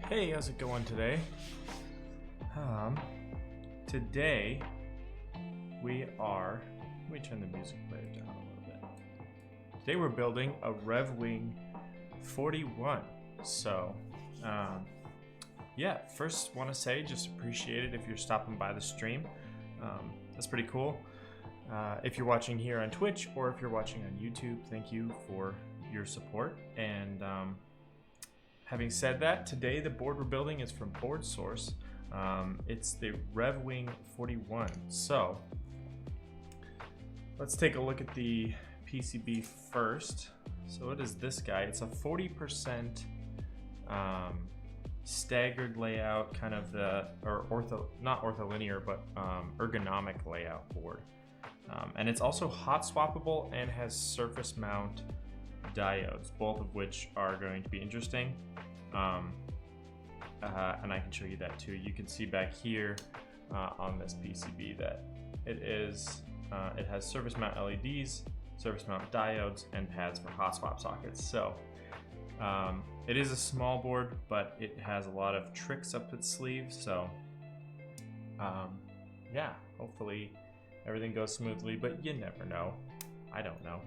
Hey, how's it going today? Today let me turn the music player down a little bit. Today we're building a Reviung41. So, yeah, first want to say just appreciate it if you're stopping by the stream. That's pretty cool. If you're watching here on Twitch or if you're watching on YouTube, thank you for your support. And having said that, today the board we're building is from Board Source. It's the Reviung41. So let's take a look at the PCB first. So what is this guy? It's a 40% staggered layout, kind of not ortholinear, but ergonomic layout board. And it's also hot swappable and has surface mount diodes, both of which are going to be interesting. And I can show you that too. You can see back here on this PCB that it has surface mount LEDs, surface mount diodes, and pads for hot swap sockets. So it is a small board, but it has a lot of tricks up its sleeve. So yeah, hopefully everything goes smoothly, but you never know. I don't know.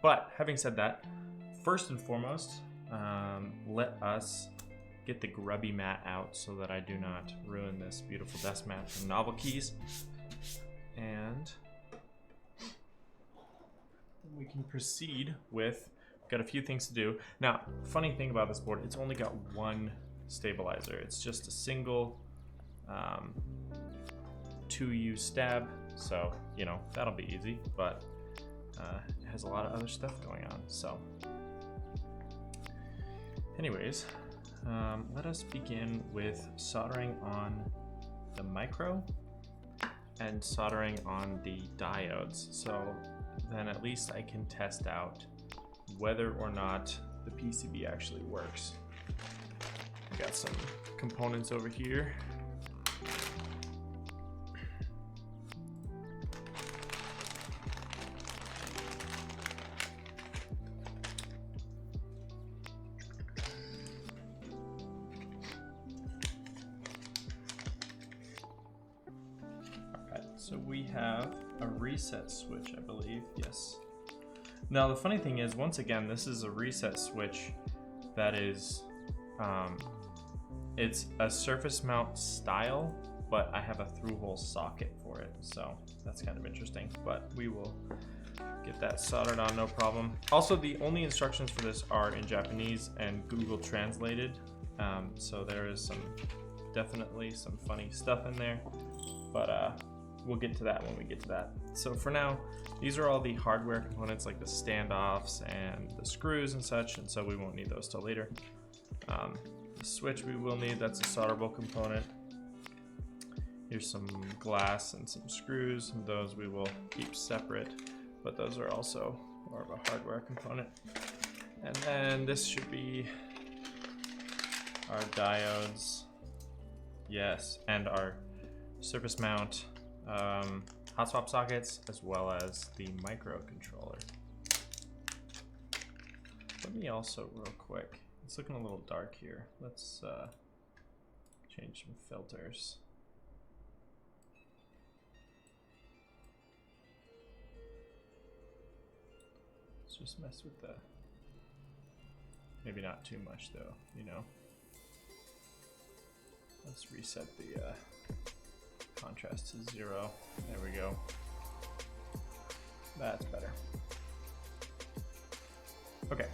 But having said that, first and foremost, let us get the grubby mat out so that I do not ruin this beautiful desk mat from Novel Keys. And we can proceed with, got a few things to do. Now, funny thing about this board, it's only got one stabilizer. It's just a single 2U stab, so you know that'll be easy, but it has a lot of other stuff going on. So anyways, let us begin with soldering on the micro and soldering on the diodes, so then at least I can test out whether or not the PCB actually works. I got some components over here. So we have a reset switch, I believe, yes. Now the funny thing is, once again, this is a reset switch that is, it's a surface mount style, but I have a through-hole socket for it, so that's kind of interesting, but we will get that soldered on, no problem. Also, the only instructions for this are in Japanese and Google translated, so there is definitely some funny stuff in there, but we'll get to that when we get to that. So for now, these are all the hardware components like the standoffs and the screws and such, and so we won't need those till later. The switch we will need, that's a solderable component. Here's some glass and some screws, and those we will keep separate, but those are also more of a hardware component. And then this should be our diodes, yes, and our surface mount hot swap sockets, as well as the microcontroller. Let me also real quick, it's looking a little dark here. Let's change some filters. Let's just mess with the, maybe not too much though, you know. Let's reset the contrast to 0. There we go. That's better. Okay.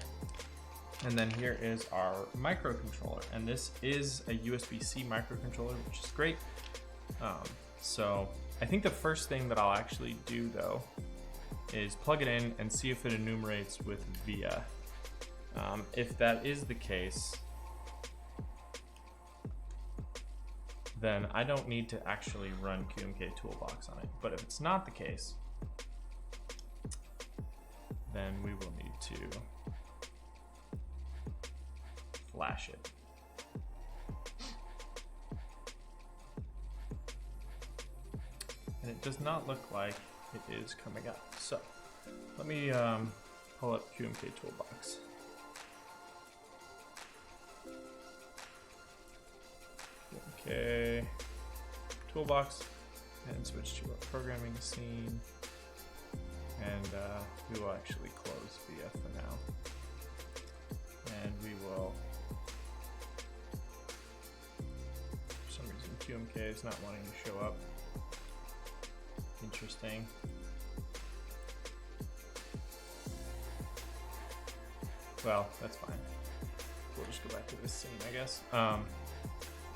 And then here is our microcontroller. And this is a USB-C microcontroller, which is great. So I think the first thing that I'll actually do though is plug it in and see if it enumerates with VIA. If that is the case, then I don't need to actually run QMK Toolbox on it. But if it's not the case, then we will need to flash it. And it does not look like it is coming up. So let me pull up QMK Toolbox. QMK toolbox and switch to our programming scene. And we will actually close VIA for now. And we will, for some reason, QMK is not wanting to show up. Interesting. Well, that's fine. We'll just go back to this scene, I guess.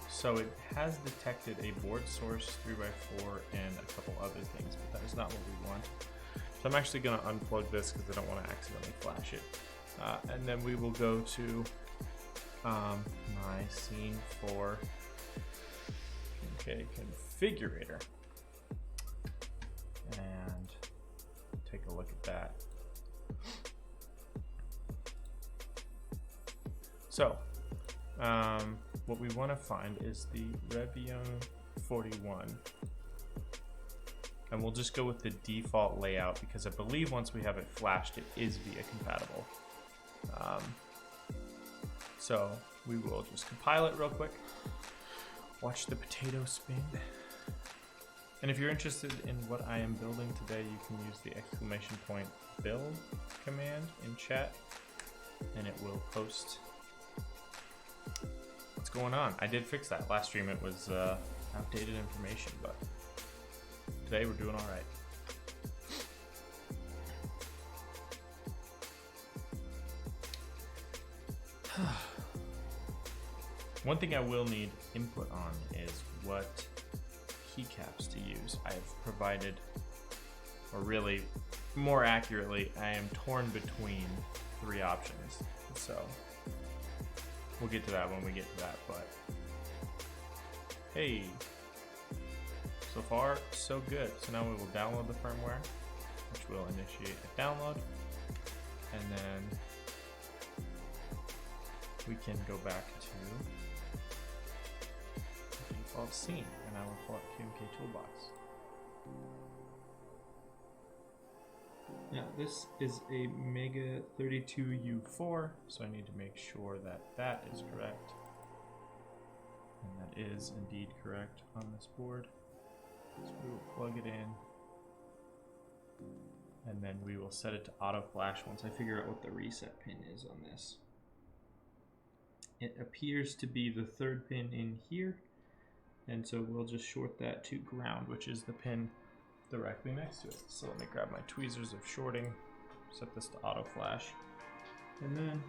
So it has detected a board source 3x4 and a couple other things, but that is not what we want. So I'm actually going to unplug this because I don't want to accidentally flash it. And then we will go to my scene for QMK configurator and take a look at that. So what we want to find is the Reviung41, and we'll just go with the default layout because I believe once we have it flashed, it is VIA compatible. So we will just compile it real quick, watch the potato spin. And if you're interested in what I am building today, you can use the !build command in chat, and it will post what's going on. I did fix that. Last stream it was outdated information, but today we're doing all right. One thing I will need input on is what keycaps to use. I have provided, or really more accurately, I am torn between 3 options. So we'll get to that when we get to that, but hey, so far so good. So now we will download the firmware, which will initiate a download, and then we can go back to the default scene, and I will pull up QMK Toolbox. Now this is a Mega 32U4, so I need to make sure that that is correct. And that is indeed correct on this board. So we will plug it in. And then we will set it to auto flash once I figure out what the reset pin is on this. It appears to be the 3rd pin in here. And so we'll just short that to ground, which is the pin directly next to it. So let me grab my tweezers of shorting, set this to auto flash, and then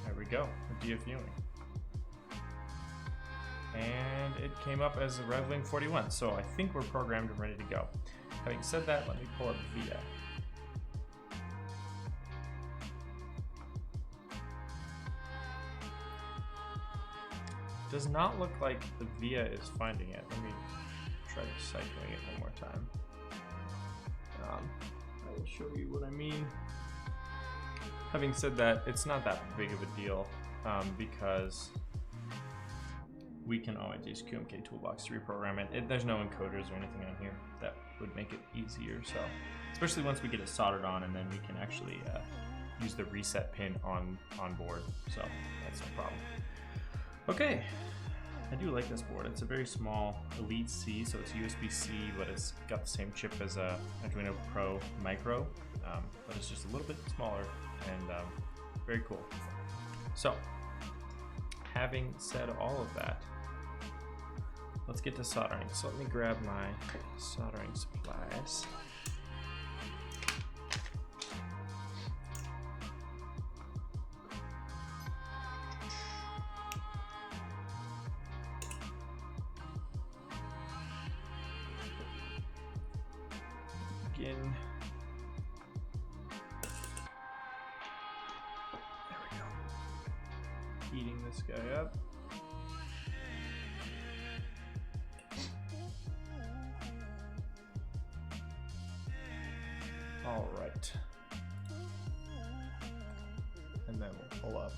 there we go, VIA viewing. And it came up as a Reviung41, so I think we're programmed and ready to go. Having said that, let me pull up VIA. Does not look like the VIA is finding it. Let me try cycling it one more time. I will show you what I mean. Having said that, it's not that big of a deal because we can always use QMK Toolbox to reprogram it. There's no encoders or anything on here that would make it easier. So, especially once we get it soldered on, and then we can actually use the reset pin on board. So that's no problem. Okay, I do like this board. It's a very small Elite C, so it's USB-C, but it's got the same chip as a Arduino Pro Micro, but it's just a little bit smaller and very cool. So, having said all of that, let's get to soldering. So let me grab my soldering supplies. There we go. Heating this guy up. All right. And then we'll pull up.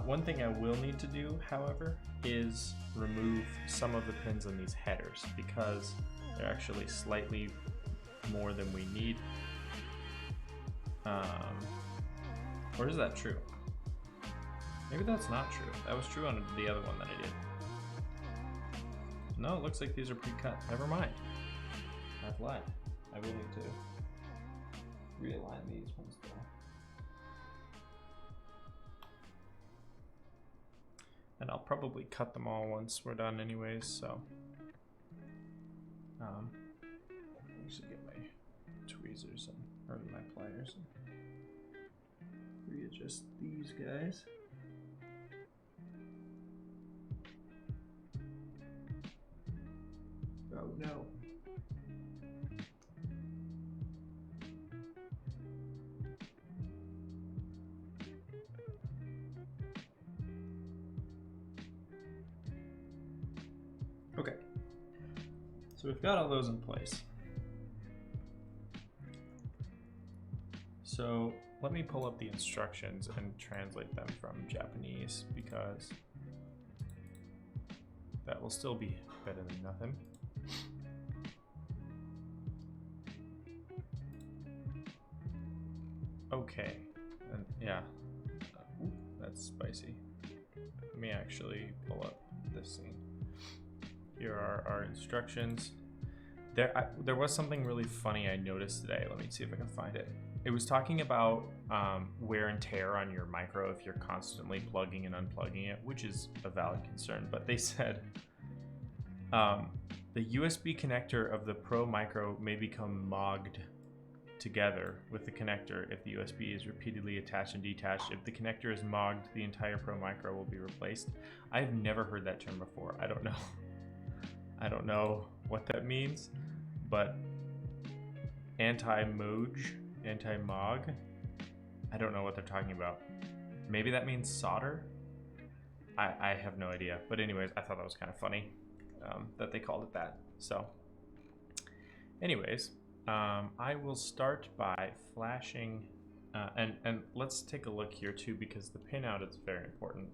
One thing I will need to do, however, is remove some of the pins on these headers because they're actually slightly more than we need. Or is that true? Maybe that's not true. That was true on the other one that I did. No, it looks like these are pre-cut. Never mind. I've lied. I will need to realign these ones though. And I'll probably cut them all once we're done anyways, so. I should get my tweezers or my pliers and readjust these guys. Oh no. Okay. So we've got all those in place. So let me pull up the instructions and translate them from Japanese because that will still be better than nothing. Okay, and yeah, ooh, that's spicy. Let me actually pull up this scene. Here are our instructions. There was something really funny I noticed today. Let me see if I can find it. It was talking about wear and tear on your micro if you're constantly plugging and unplugging it, which is a valid concern. But they said the USB connector of the Pro Micro may become mogged together with the connector if the USB is repeatedly attached and detached. If the connector is mogged, the entire Pro Micro will be replaced. I've never heard that term before. I don't know. I don't know what that means, but anti-mog, I don't know what they're talking about. Maybe that means solder? I have no idea. But anyways, I thought that was kind of funny that they called it that. So anyways, I will start by flashing, and let's take a look here too, because the pinout is very important.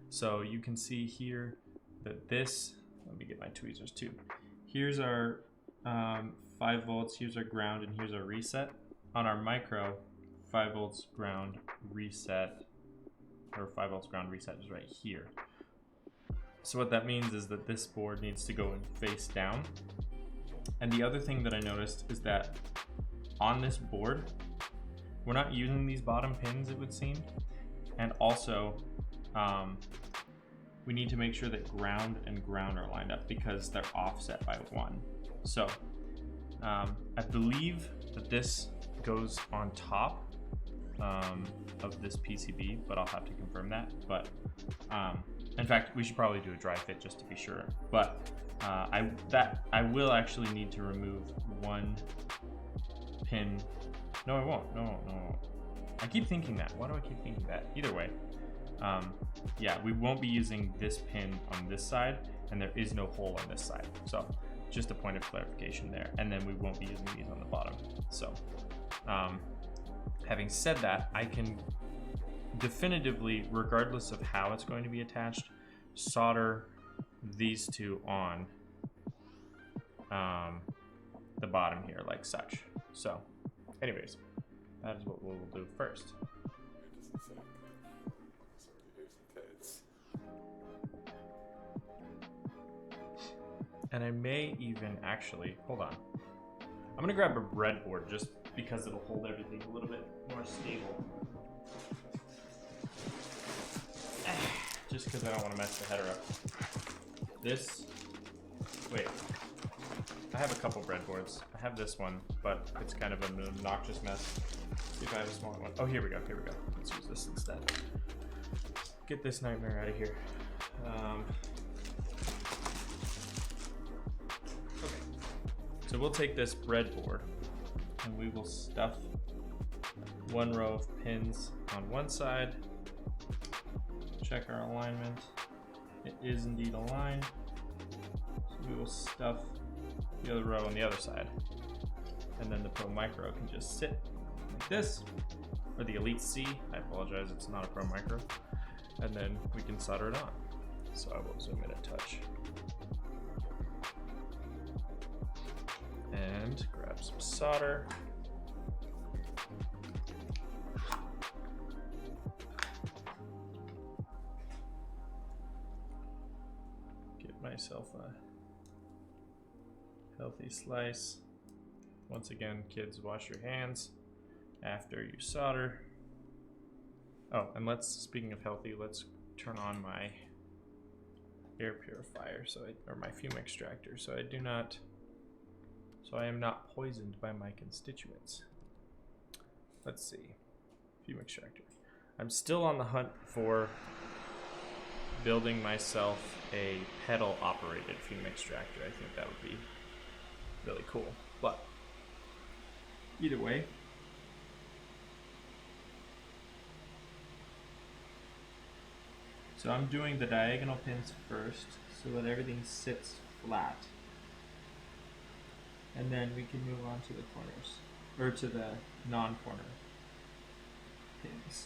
So you can see here that this, let me get my tweezers too. Here's our 5 volts, here's our ground, and here's our reset. On our micro, 5 volts ground reset, or 5 volts ground reset is right here. So what that means is that this board needs to go face down. And the other thing that I noticed is that on this board, we're not using these bottom pins, it would seem. And also, we need to make sure that ground and ground are lined up because they're offset by 1. So I believe that this goes on top of this PCB, but I'll have to confirm that. But in fact, we should probably do a dry fit just to be sure. But I will actually need to remove 1 pin. No, I won't. No. I keep thinking that. Why do I keep thinking that? Either way, yeah, we won't be using this pin on this side, and there is no hole on this side. So just a point of clarification there. And then we won't be using these on the bottom. So having said that, I can definitively, regardless of how it's going to be attached, solder these two on the bottom here like such. So anyways, that is what we'll do first. And I may even actually, hold on. I'm gonna grab a breadboard just because it'll hold everything a little bit more stable. Just because I don't want to mess the header up. Wait. I have a couple breadboards. I have this one, but it's kind of an obnoxious mess. See if I have a smaller one. Oh, here we go. Let's use this instead. Get this nightmare out of here. Okay. So we'll take this breadboard and we will stuff 1 row of pins on one side. Check our alignment. It is indeed aligned. So we will stuff the other row on the other side. And then the Pro Micro can just sit like this, or the Elite C. I apologize, it's not a Pro Micro. And then we can solder it on. So I will zoom in a touch. And grab some solder. myself a healthy slice. Once again, kids, wash your hands after you solder. Oh, and speaking of healthy, let's turn on my air purifier, or my fume extractor, so I am not poisoned by my constituents. Let's see, fume extractor. I'm still on the hunt for building myself a pedal operated fume extractor. I think that would be really cool, but either way, so I'm doing the diagonal pins first so that everything sits flat, and then we can move on to the corners, or to the non-corner pins.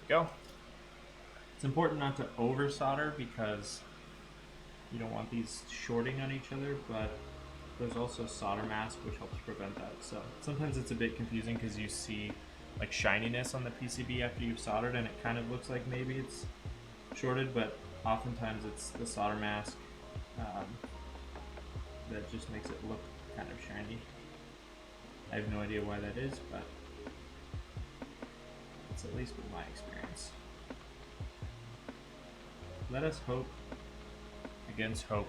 There we go. It's important not to over solder because you don't want these shorting on each other, but there's also solder mask which helps prevent that. So sometimes it's a bit confusing because you see like shininess on the PCB after you've soldered and it kind of looks like maybe it's shorted, but oftentimes it's the solder mask that just makes it look kind of shiny. I have no idea why that is, but it's at least been my experience. Let us hope against hope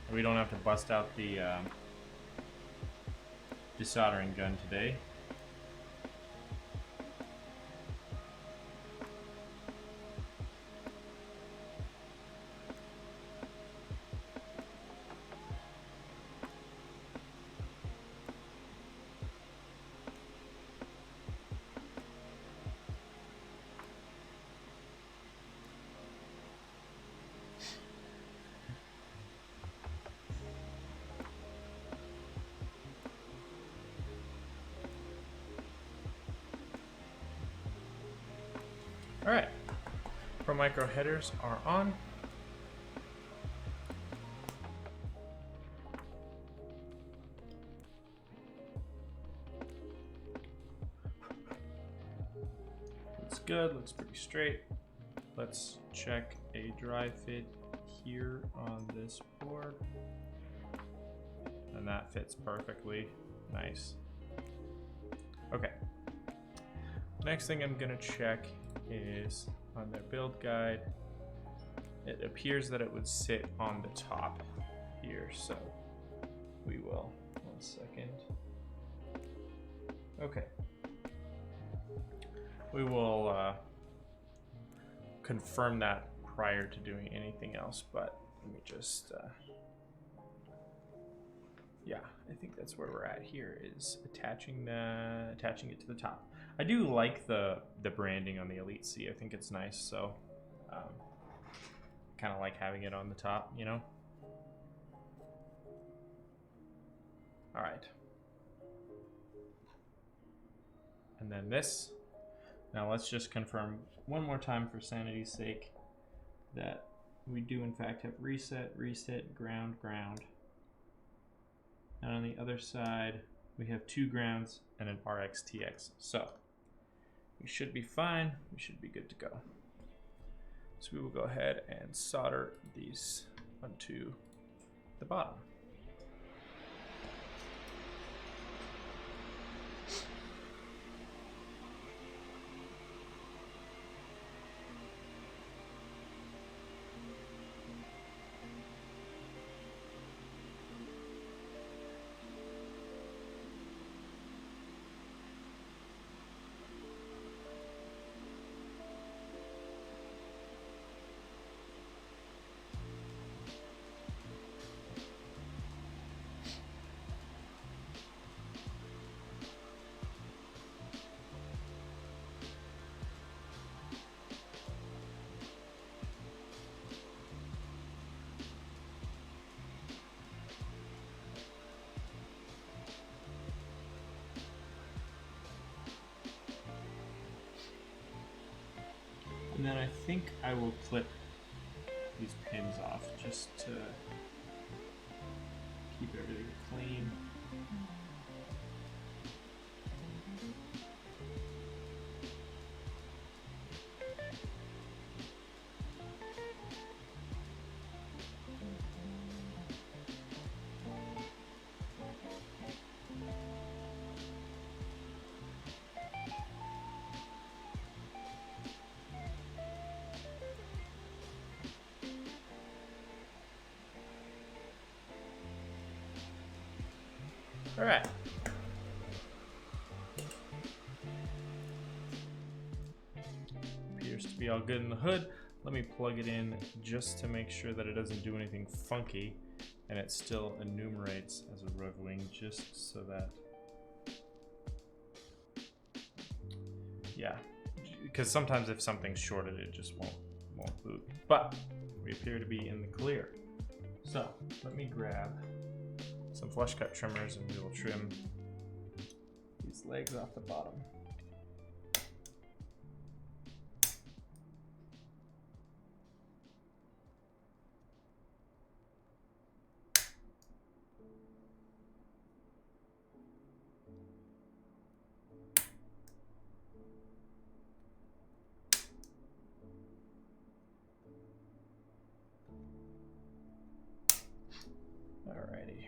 that we don't have to bust out the desoldering gun today. Alright, Pro Micro headers are on. Looks good, looks pretty straight. Let's check a dry fit here on this board. And that fits perfectly. Nice. Okay. Next thing I'm gonna check is on their build guide. It appears that it would sit on the top here, so we will. 1 second. Okay. We will confirm that prior to doing anything else, but let me just yeah, I think that's where we're at here, is attaching it to the top. I do like the branding on the Elite C. I think it's nice, so kind of like having it on the top, you know? All right. And then this. Now let's just confirm one more time for sanity's sake that we do in fact have reset, reset, ground, ground. And on the other side, we have 2 grounds and an RX-TX. So we should be fine. We should be good to go. So we will go ahead and solder these onto the bottom. And then I think I will clip these pins off just to keep everything clean. All right. Appears to be all good in the hood. Let me plug it in just to make sure that it doesn't do anything funky, and it still enumerates as a Reviung, just so that, yeah, because sometimes if something's shorted, it just won't boot. But we appear to be in the clear. So let me grab some flush cut trimmers and we will trim these legs off the bottom. Alrighty.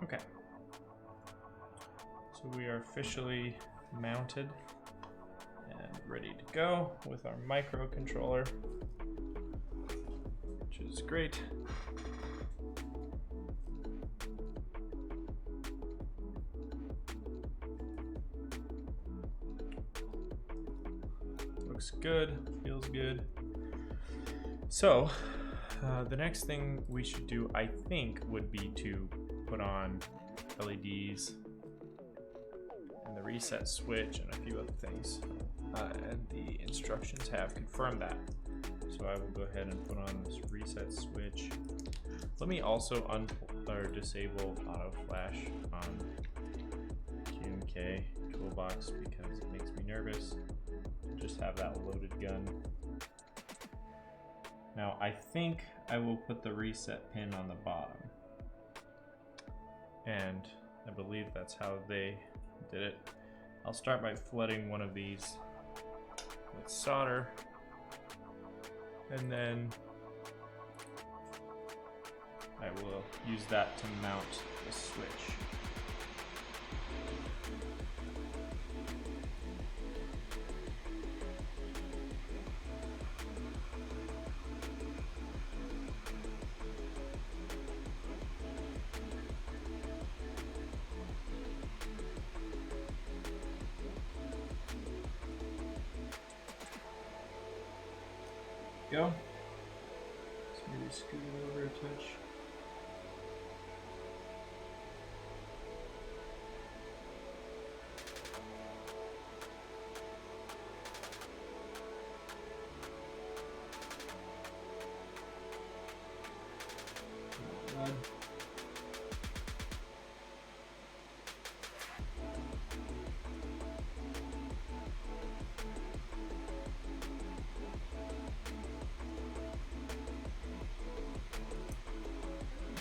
Okay. So we are officially mounted and ready to go with our microcontroller, which is great. Looks good, feels good. So the next thing we should do, I think, would be to put on LEDs and the reset switch and a few other things. And the instructions have confirmed that. So I will go ahead and put on this reset switch. Let me also disable auto flash on QMK toolbox because it makes me nervous. Just have that loaded gun. Now I think I will put the reset pin on the bottom, and I believe that's how they did it. I'll start by flooding one of these with solder, and then I will use that to mount the switch. Go. Let's maybe scoot it over a touch. One.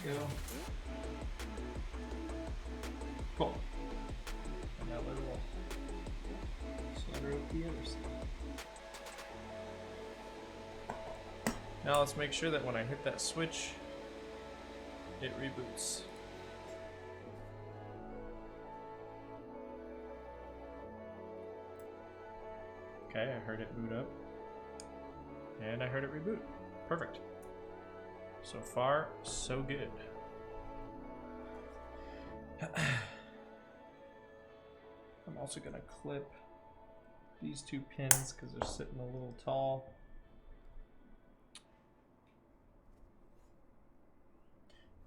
Go. Cool. And now we'll solder up the other side. Now let's make sure that when I hit that switch, it reboots. Okay, I heard it boot up. And I heard it reboot. Perfect. So far, so good. I'm also gonna clip these two pins because they're sitting a little tall.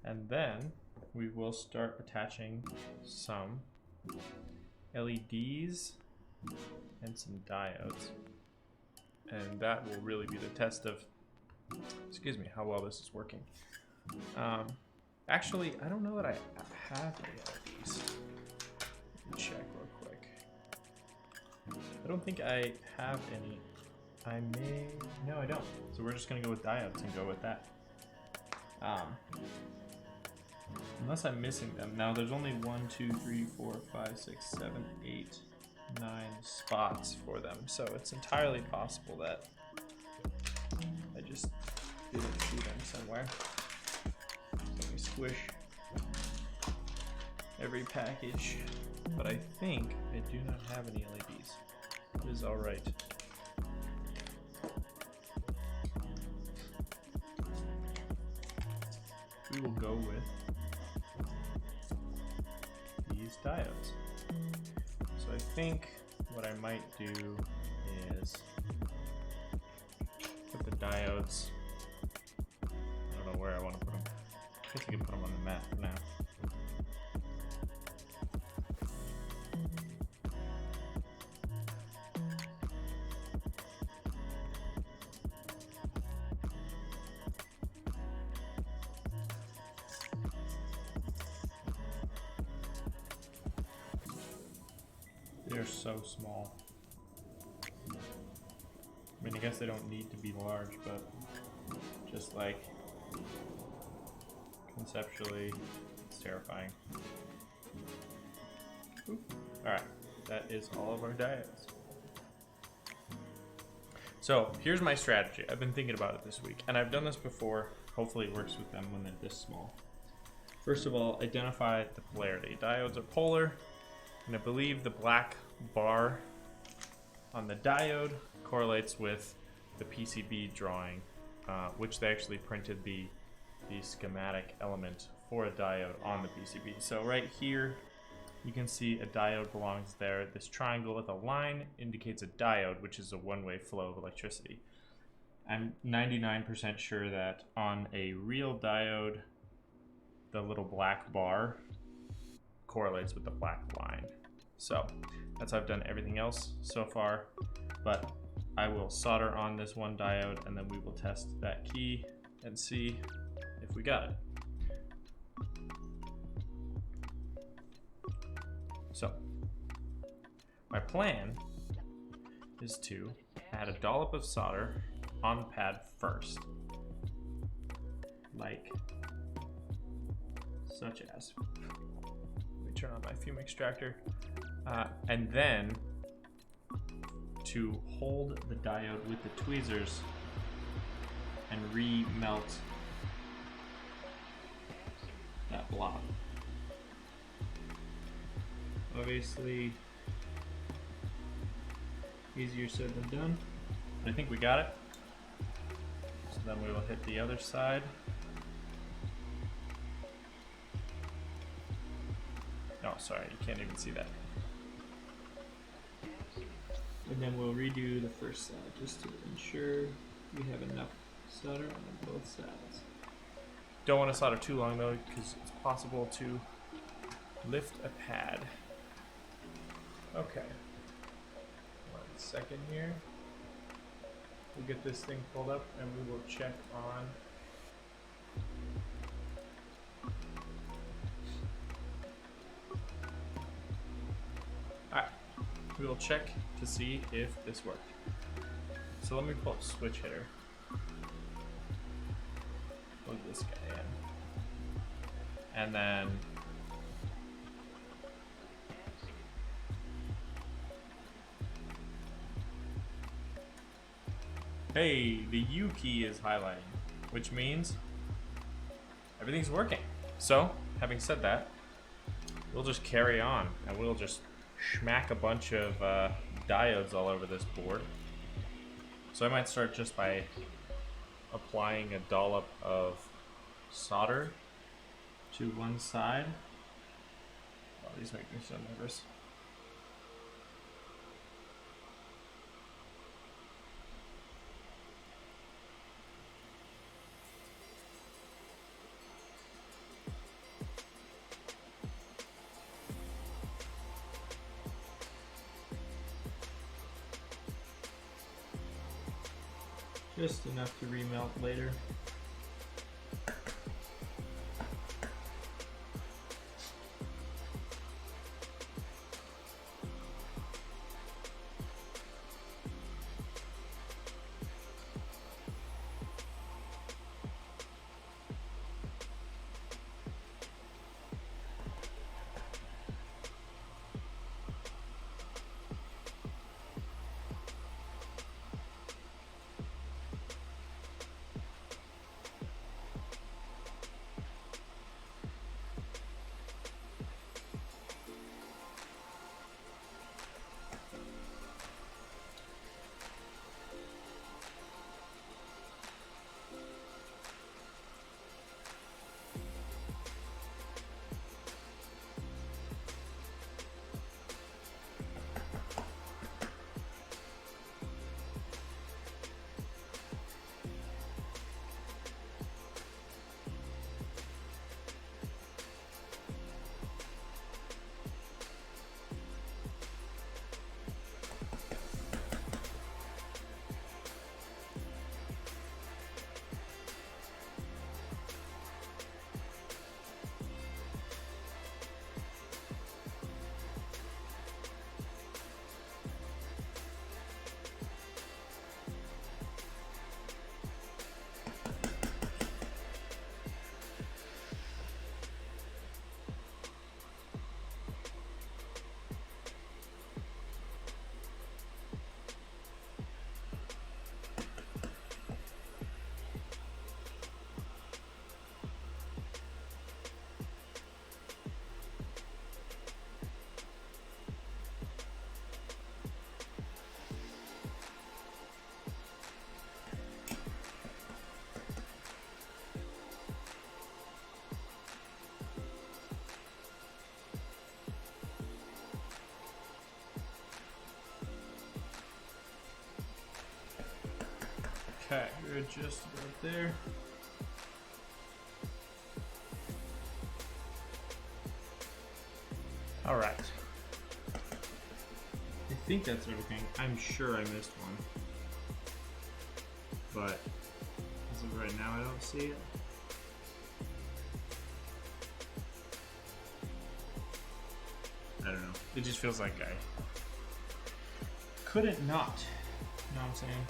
And then we will start attaching some LEDs and some diodes. And that will really be the test of, excuse me, how well this is working. Actually, I don't know that I have any LEDs. Let me check real quick. I don't think I have any. I may, no I don't. So we're just gonna go with diodes and go with that. Unless I'm missing them. Now there's only 1, 2, 3, 4, 5, 6, 7, 8, 9 spots for them. So it's entirely possible that I just didn't see them somewhere. Let me squish every package. But I think I do not have any LEDs. is all right. We will go with these diodes. So I think what I might do is put the diodes, I don't know where I want to put them. I guess I can put them on the map for now. They're so small. I mean, I guess they don't need to be large, but just like conceptually, it's terrifying. Alright, that is all of our diodes. So here's my strategy. I've been thinking about it this week, and I've done this before. Hopefully it works with them when they're this small. First of all, identify the polarity. Diodes are polar, and I believe the black bar on the diode correlates with the PCB drawing, which they actually printed the schematic element for a diode on the PCB. So right here, you can see a diode belongs there. This triangle with a line indicates a diode, which is a one-way flow of electricity. I'm 99% sure that on a real diode, the little black bar correlates with the black line. So that's how I've done everything else so far, but I will solder on this one diode and then we will test that key and see if we got it. So my plan is to add a dollop of solder on the pad first, like such as. Let me turn on my fume extractor, and then to hold the diode with the tweezers and re-melt that blob. Obviously, easier said than done. I think we got it. So then we will hit the other side. Oh, sorry, you can't even see that. And then we'll redo the first side just to ensure we have enough solder on both sides. Don't want to solder too long though, because it's possible to lift a pad. Okay. 1 second here. We'll get this thing pulled up and we will check on we will check to see if this worked. So let me pull a switch hitter. Plug this guy in. And then hey, the U key is highlighting, which means everything's working. So, having said that, we'll just carry on and we'll just smack a bunch of diodes all over this board. So I might start just by applying a dollop of solder to one side. Oh, these make me so nervous. Just enough to remelt later. Okay, you're just about there. All right. I think that's everything. I'm sure I missed one. But as of right now, I don't see it. I don't know. It just feels like I couldn't not. You know what I'm saying?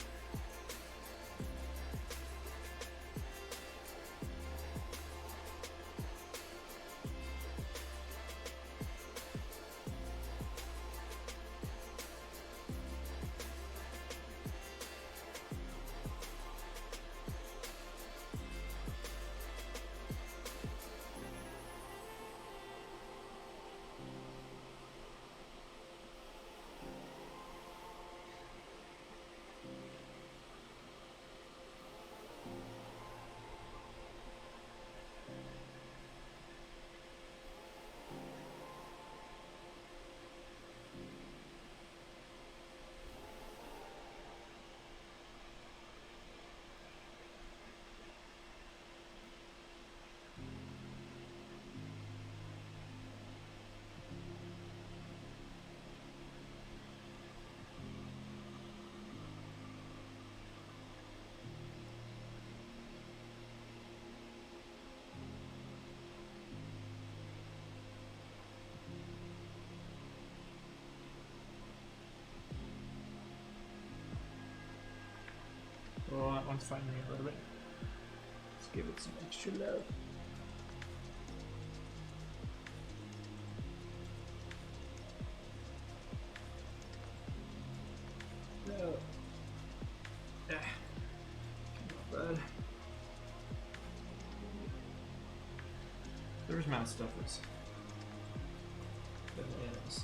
Oh, that one's finding me a little bit. Let's give it some extra love. No. Yeah. Not bad. There's mouse stuff that's bananas.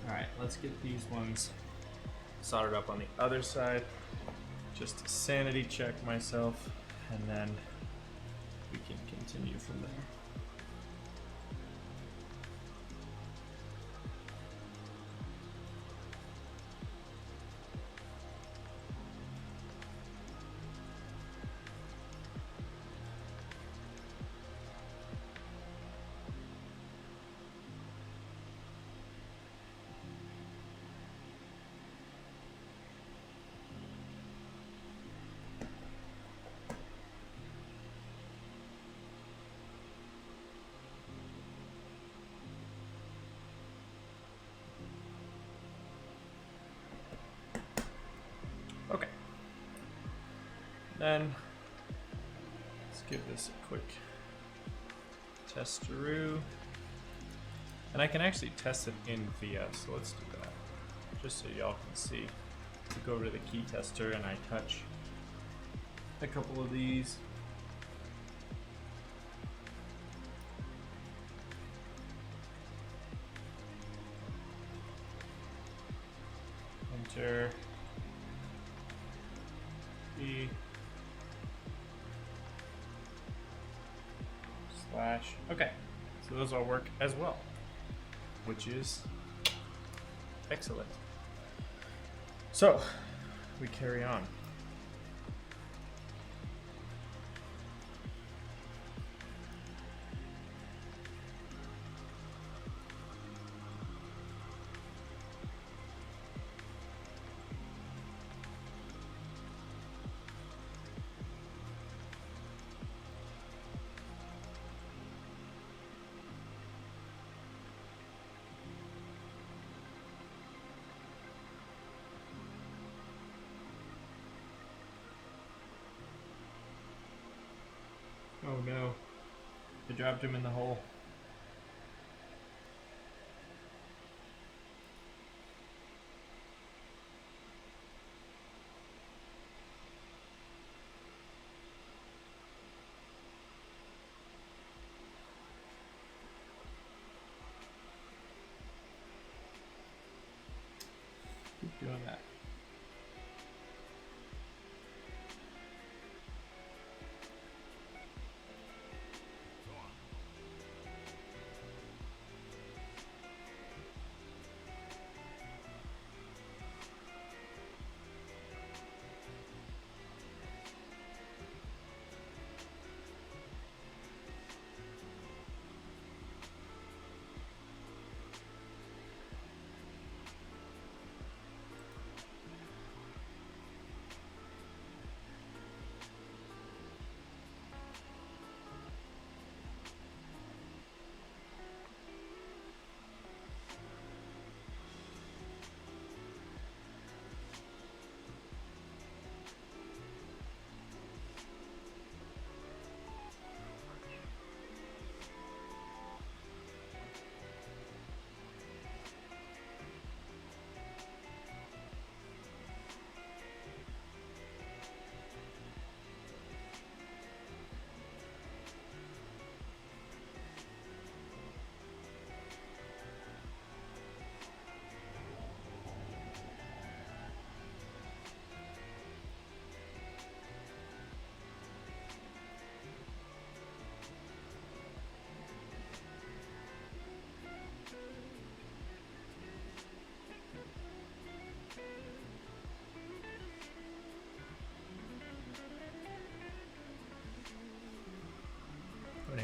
Alright, let's get these ones soldered up on the other side. Just to sanity check myself, and then we can continue from there. Okay. Then let's give this a quick test-a-roo. And I can actually test it in VS, so let's do that. Just so y'all can see. To go over to the key tester and I touch a couple of these. Enter. E slash. Okay, so those all work as well, which is excellent. So we carry on. Oh no, I dropped him in the hole. Keep doing that.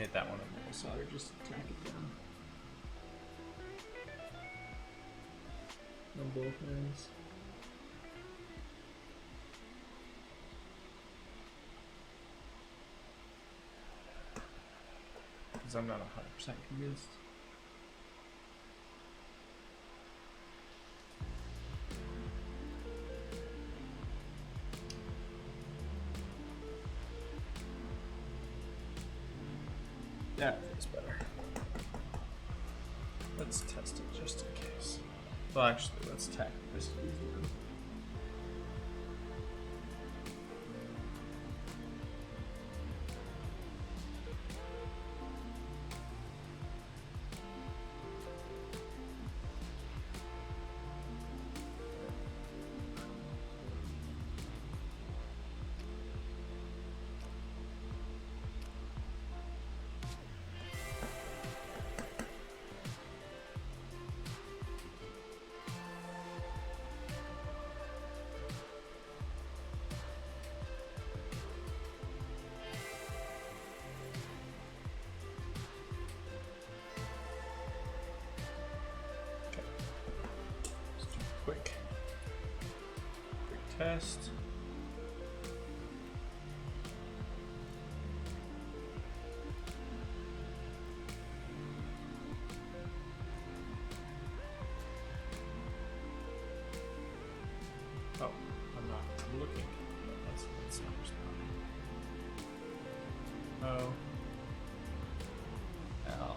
hit that one with the solder, just tack it down. On both ends. Because I'm not 100% convinced. That feels better. Let's test it just in case. Well, actually, let's tack this down. Quick test. Oh, I'm not looking. That's not responding. Oh. L.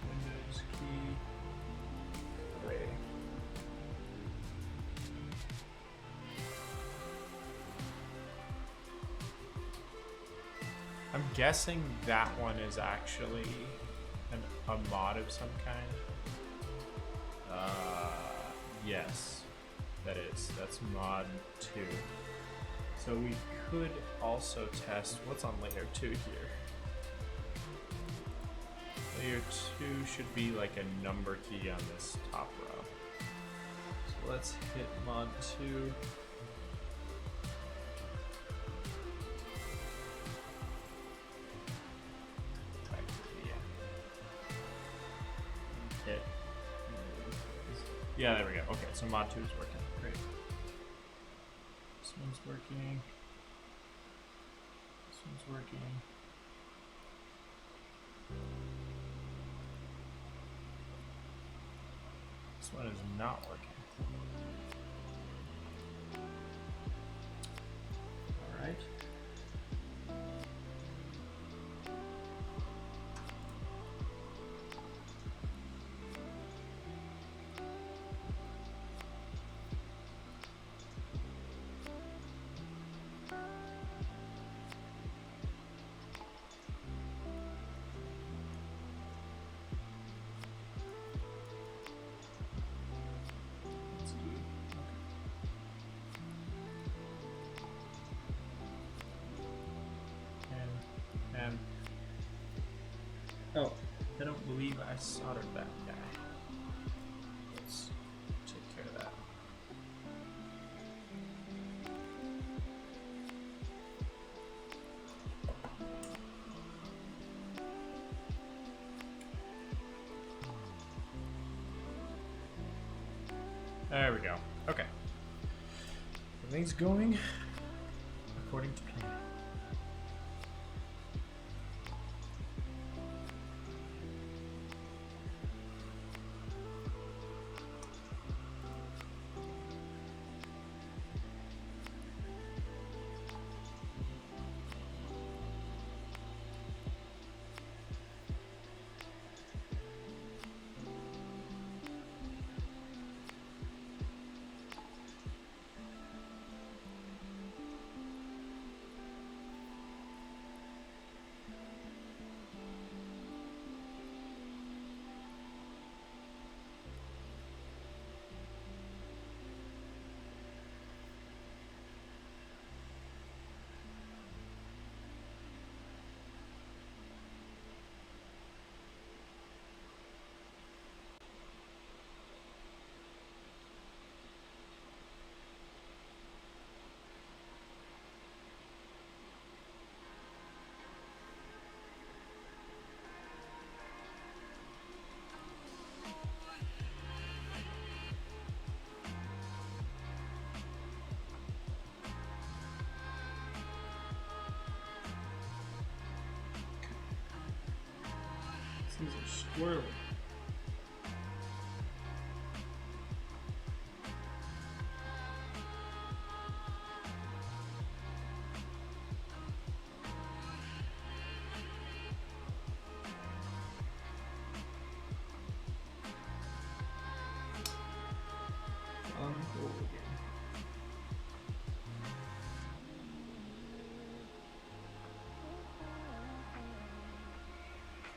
Windows key. Away. I'm guessing that one is actually a mod of some kind. Yes, that is. That's mod 2. So we could also test what's on layer 2 here. Layer 2 should be like a number key on this top row. So let's hit mod 2. Hit. Yeah, there we go. Okay, so mod 2 is working. Great. This one's working. This one's working. This one is not working. All right. Oh, I don't believe I soldered that guy. Let's take care of that. There we go. Okay. Everything's going according to plan. These are squirrely. Unfold again.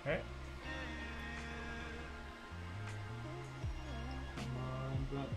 Okay. Come on, brother.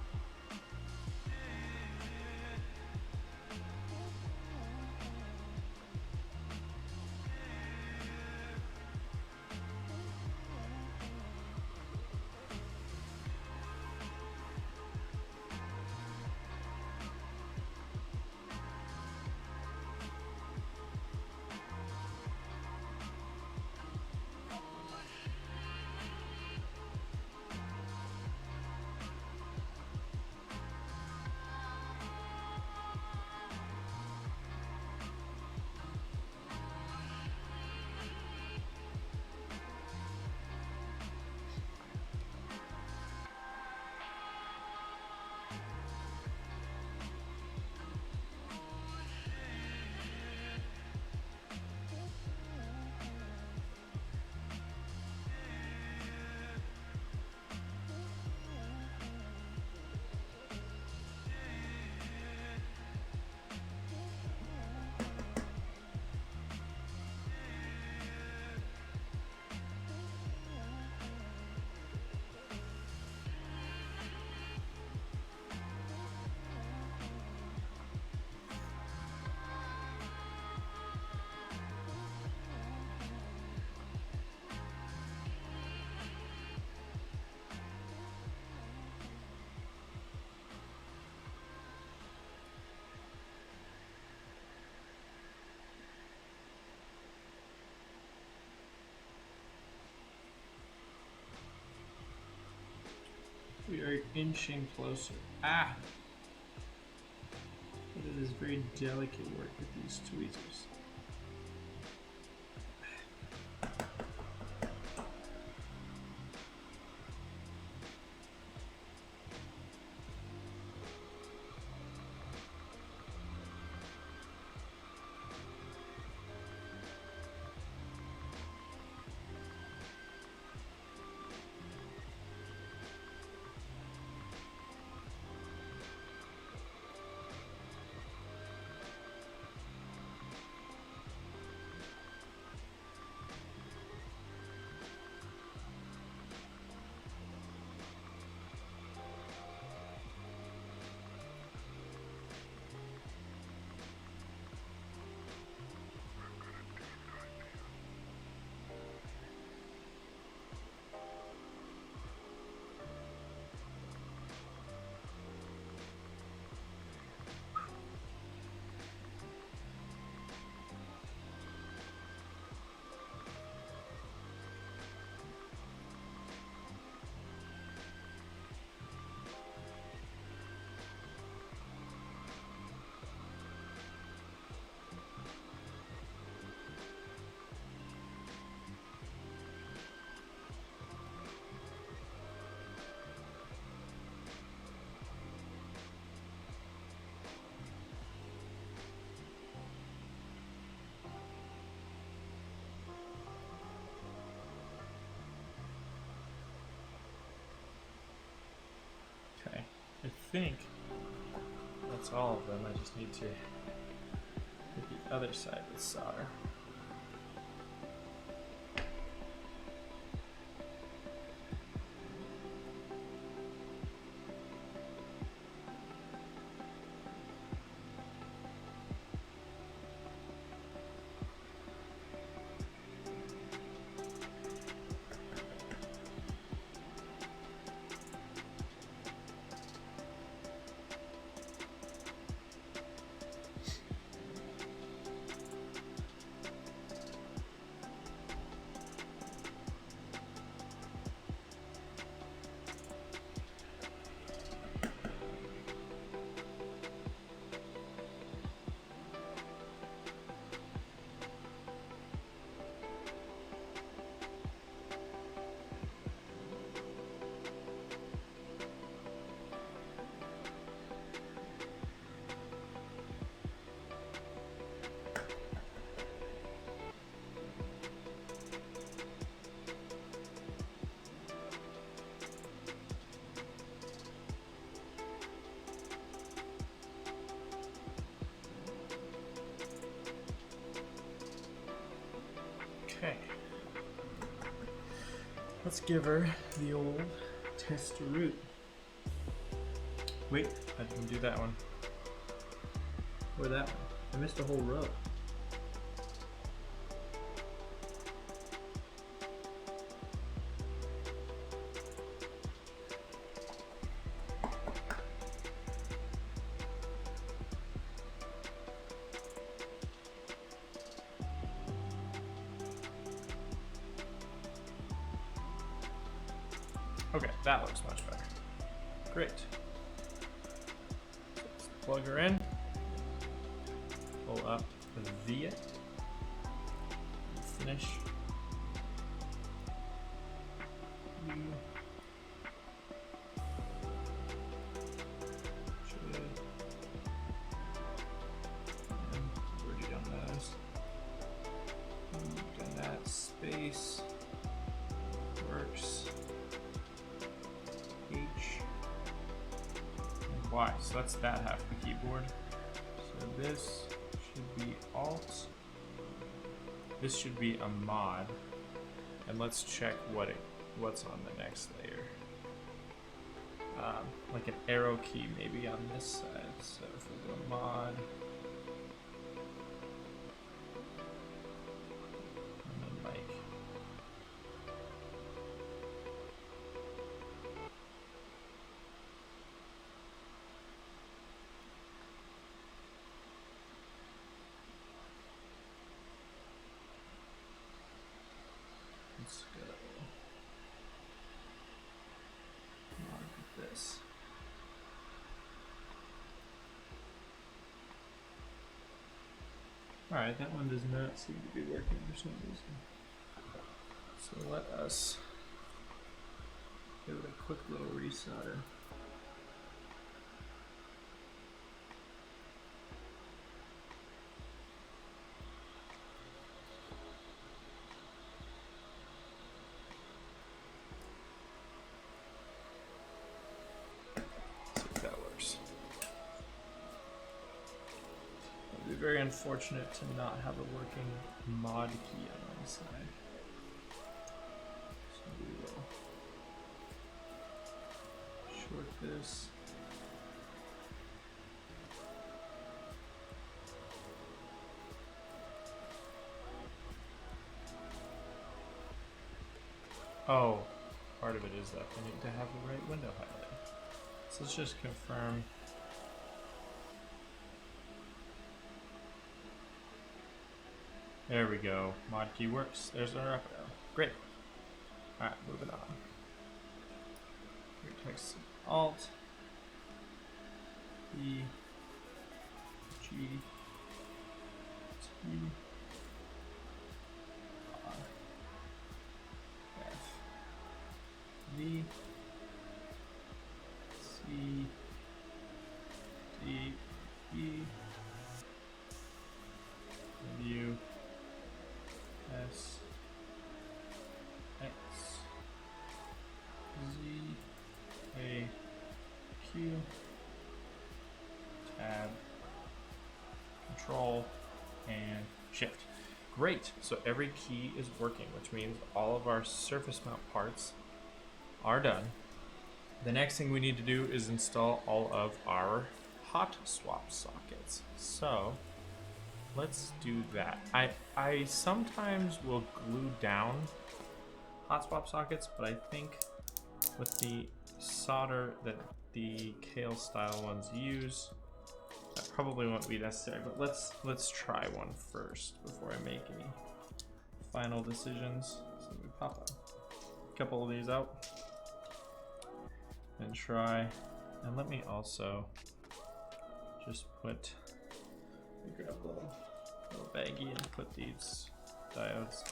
We are inching closer. Ah! But it is very delicate work with these tweezers. Okay. I think that's all of them. I just need to hit the other side with solder. Okay. Let's give her the old test route. Wait, I didn't do that one. Or that one. I missed a whole row. Okay, that looks much better. Great. Let's plug her in. Pull up the via. Finish. Already done those. Done that. Space. Works. H. And Y. So that's that half of the keyboard. So this should be Alt. This should be a mod. And let's check what's on the next layer. Like an arrow key maybe on this side. So if we go mod. And then like let's go mod this. Alright, that one does not seem to be working for some reason. So let us Give it a quick little resolder. see if that works. It would be very unfortunate to not have a working mod key on one side. So we will short this. Oh, part of it is that I need to have the right window highlighted. So let's just confirm. There we go. Mod key works. There's our up arrow. Great. Alright, moving on. Here text Alt E G T R F V C D E W S X Z A Q Tab Control and Shift. Great, so every key is working, which means all of our surface mount parts are done. The next thing we need to do is install all of our hot swap sockets. So let's do that. I sometimes will glue down hot swap sockets, but I think with the solder that the Kale style ones use, that probably won't be necessary, but let's try one first before I make any final decisions. So we pop a couple of these out and try, and let me also just put, grab a little baggie and put these diodes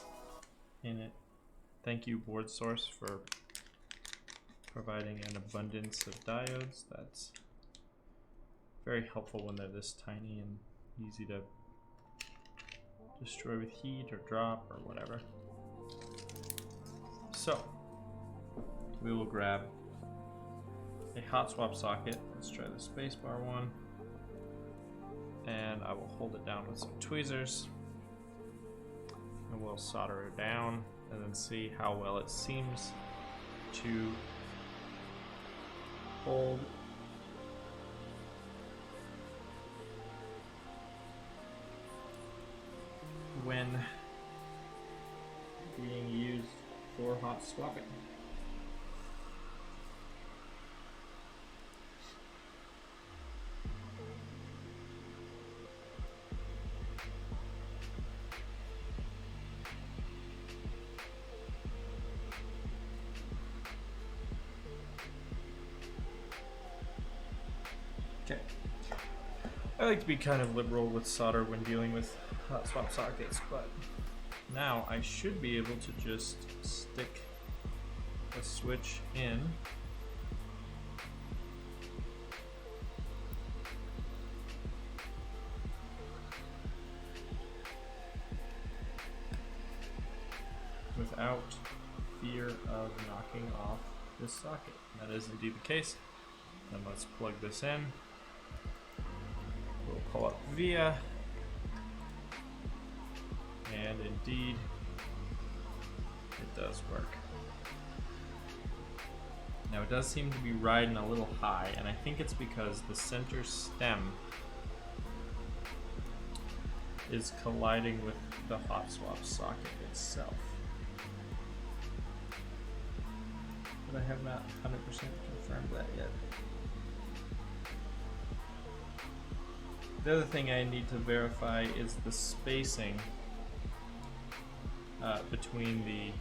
in it. Thank you, Board Source, for providing an abundance of diodes. That's very helpful when they're this tiny and easy to destroy with heat or drop or whatever. So we will grab a hot swap socket. Let's try the spacebar one. And I will hold it down with some tweezers. And we'll solder it down and then see how well it seems to hold. When being used for hot swapping. Okay. I like to be kind of liberal with solder when dealing with hot swap sockets, but now I should be able to just stick a switch in without fear of knocking off this socket. That is indeed the case. Then let's plug this in. We'll pull up via, and indeed it does work. Now it does seem to be riding a little high, and I think it's because the center stem is colliding with the hot swap socket itself. But I have not 100% confirmed that yet. The other thing I need to verify is the spacing between the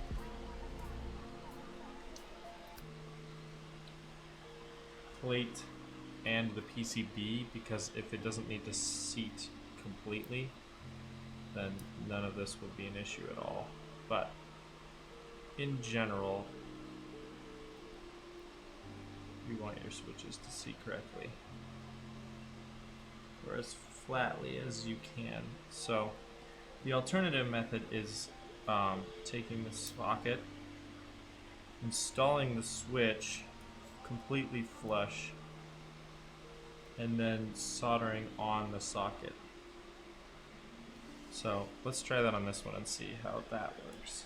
plate and the PCB, because if it doesn't need to seat completely, then none of this would be an issue at all. But in general, you want your switches to seat correctly, or as flatly as you can. So the alternative method is taking the socket, installing the switch completely flush, and then soldering on the socket. So let's try that on this one and see how that works.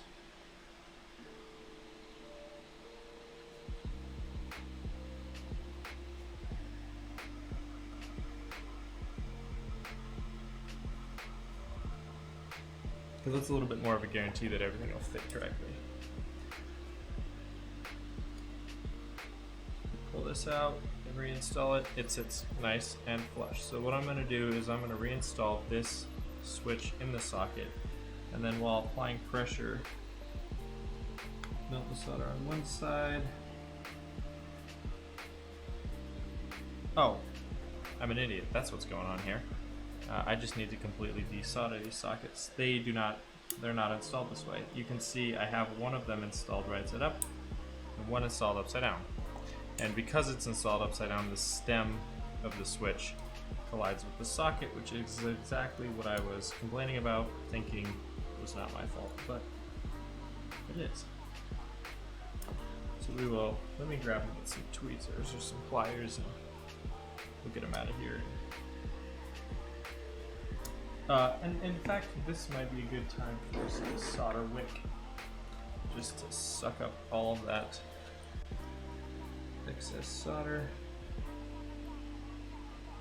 Because that's a little bit more of a guarantee that everything will fit correctly. Pull this out and reinstall it. It sits nice and flush. So what I'm going to do is I'm going to reinstall this switch in the socket, and then while applying pressure, melt the solder on one side. Oh, I'm an idiot. That's what's going on here. I just need to completely desolder these sockets. They're not installed this way. You can see I have one of them installed right side up and one installed upside down. And because it's installed upside down, the stem of the switch collides with the socket, which is exactly what I was complaining about, thinking it was not my fault, but it is. So let me grab and get some tweezers or some pliers, and we'll get them out of here. And in fact, this might be a good time for some solder wick, just to suck up all of that excess solder.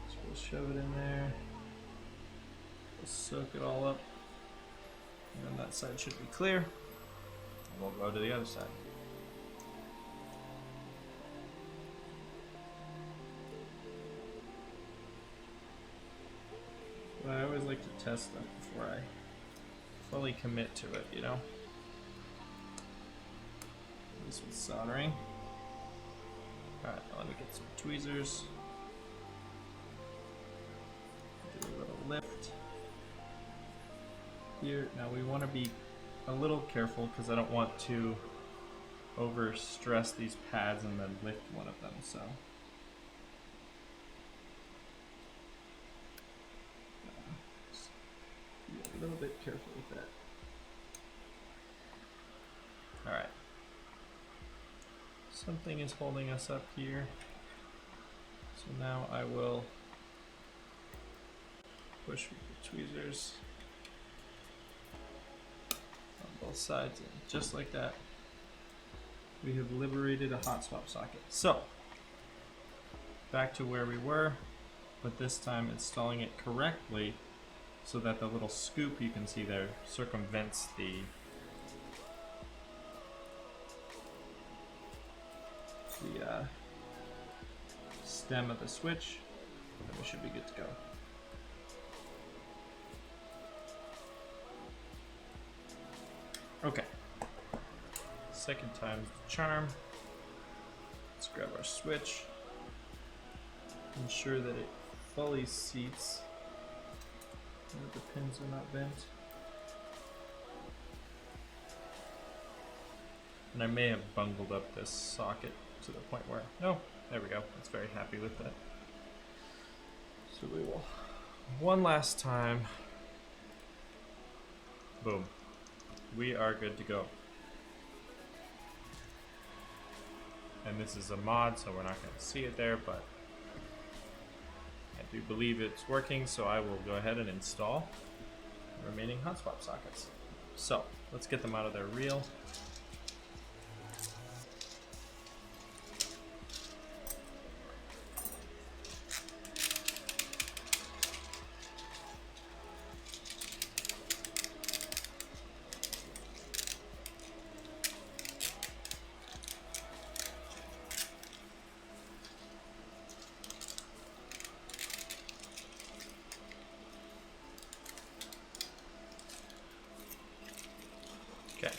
So we'll shove it in there, we'll soak it all up, and then that side should be clear, and we'll go to the other side. But I always like to test stuff before I fully commit to it, you know? This with soldering. Alright, let me get some tweezers. Do a little lift here. Now we want to be a little careful because I don't want to over stress these pads and then lift one of them, so. A little bit careful with that. Alright. Something is holding us up here. So now I will push with the tweezers. both sides in, just like that. We have liberated a hot swap socket. So, back to where we were, but this time installing it correctly so that the little scoop you can see there circumvents the stem of the switch, and we should be good to go. Okay. Second time's the charm. Let's grab our switch. Ensure that it fully seats, and that the pins are not bent. And I may have bungled up this socket to the point where, no, there we go. It's very happy with that. So we will, one last time, boom. We are good to go. And this is a mod, so we're not going to see it there, but I do believe it's working, so I will go ahead and install the remaining hot swap sockets. So let's get them out of their reel. Okay.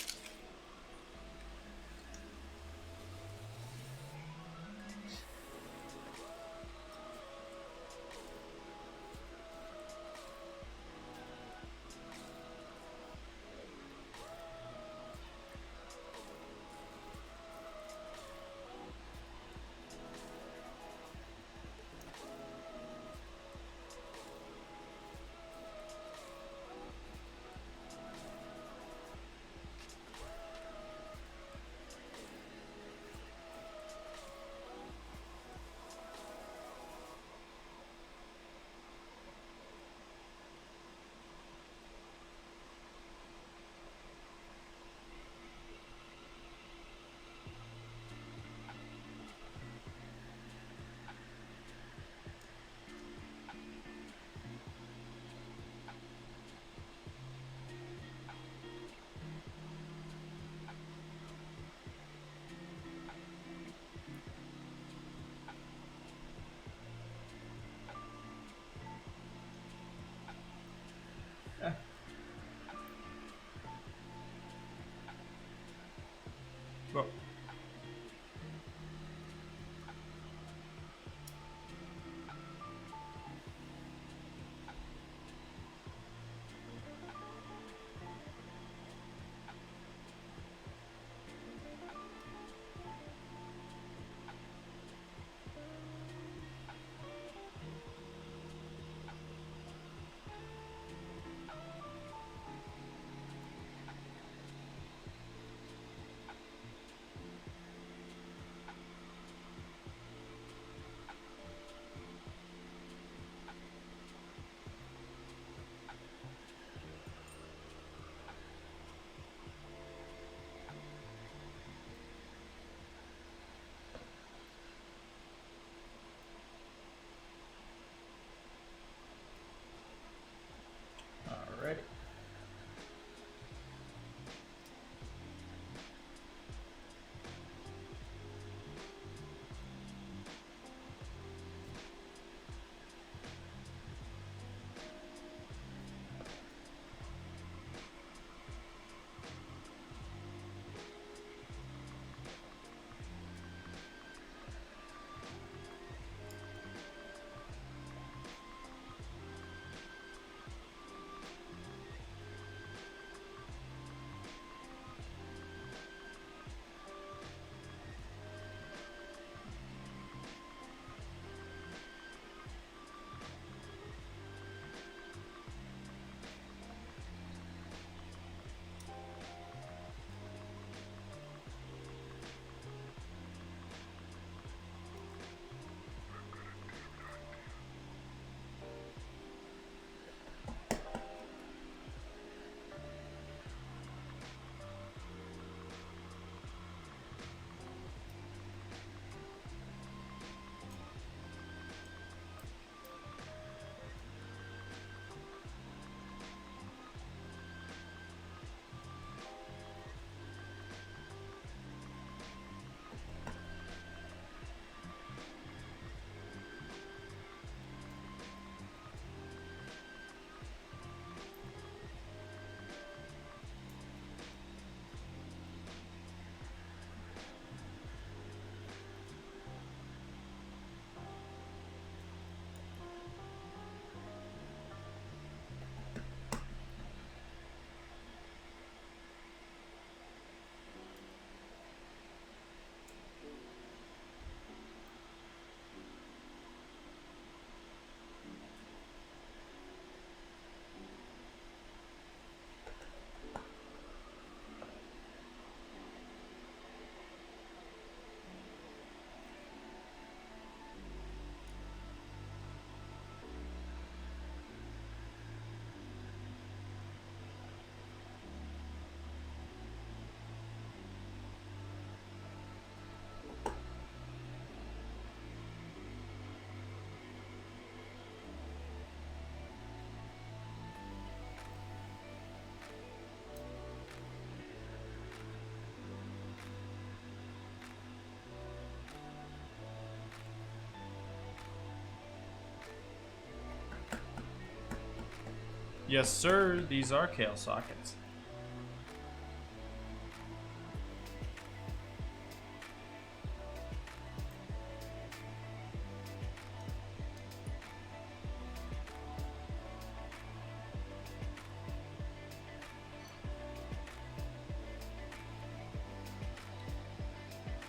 Yes, sir. These are kale sockets.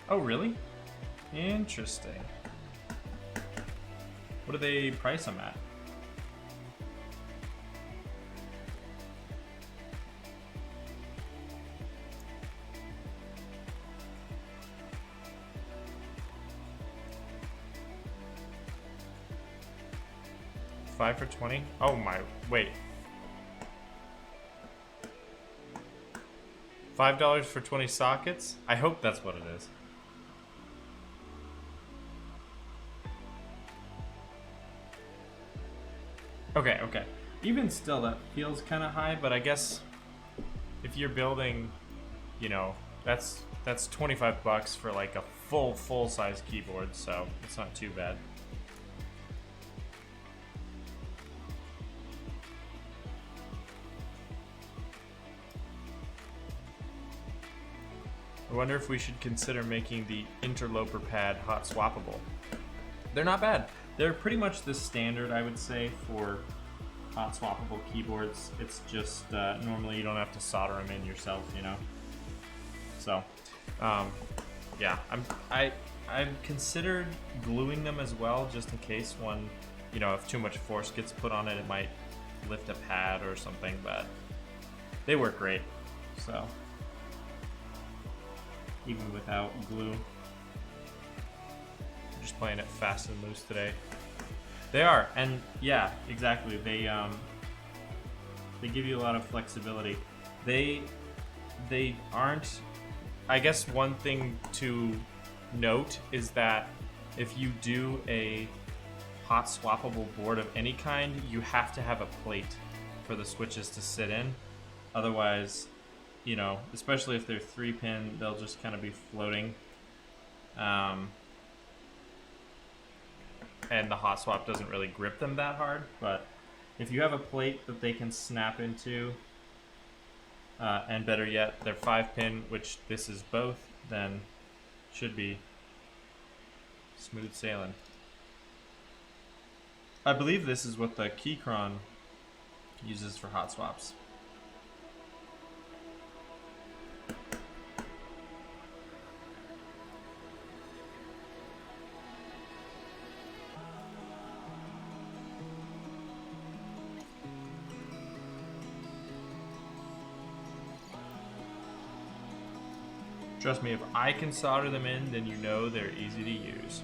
Oh, really? Interesting. What do they price them at? $5 for 20? Oh my, wait. $5 for 20 sockets? I hope that's what it is. Okay, okay. Even still, that feels kind of high, but I guess if you're building, you know, that's $25 for like a full size keyboard, so it's not too bad. I wonder if we should consider making the interloper pad hot swappable. They're not bad. They're pretty much the standard, I would say, for hot swappable keyboards. It's just normally you don't have to solder them in yourself, you know. So, yeah, I've considered gluing them as well, just in case one, you know, if too much force gets put on it, it might lift a pad or something. But they work great. So, even without glue. Just playing it fast and loose today. They are, and yeah, exactly. They give you a lot of flexibility. They aren't. I guess one thing to note is that if you do a hot swappable board of any kind, you have to have a plate for the switches to sit in. Otherwise, you know, especially if they're 3-pin, they'll just kind of be floating. And the hot swap doesn't really grip them that hard, but if you have a plate that they can snap into, and better yet, they're 5-pin, which this is both, then should be smooth sailing. I believe this is what the Keychron uses for hot swaps. Trust me, if I can solder them in, then you know they're easy to use.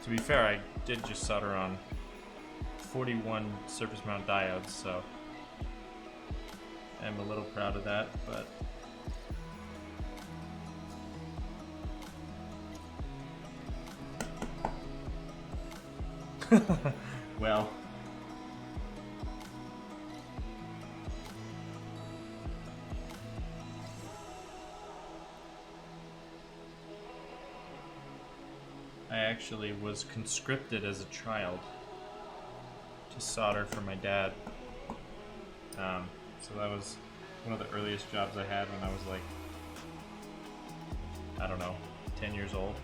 To be fair, I did just solder on 41 surface mount diodes, so I'm a little proud of that, but well, I actually was conscripted as a child to solder for my dad. So that was one of the earliest jobs I had when I was like, I don't know, 10 years old.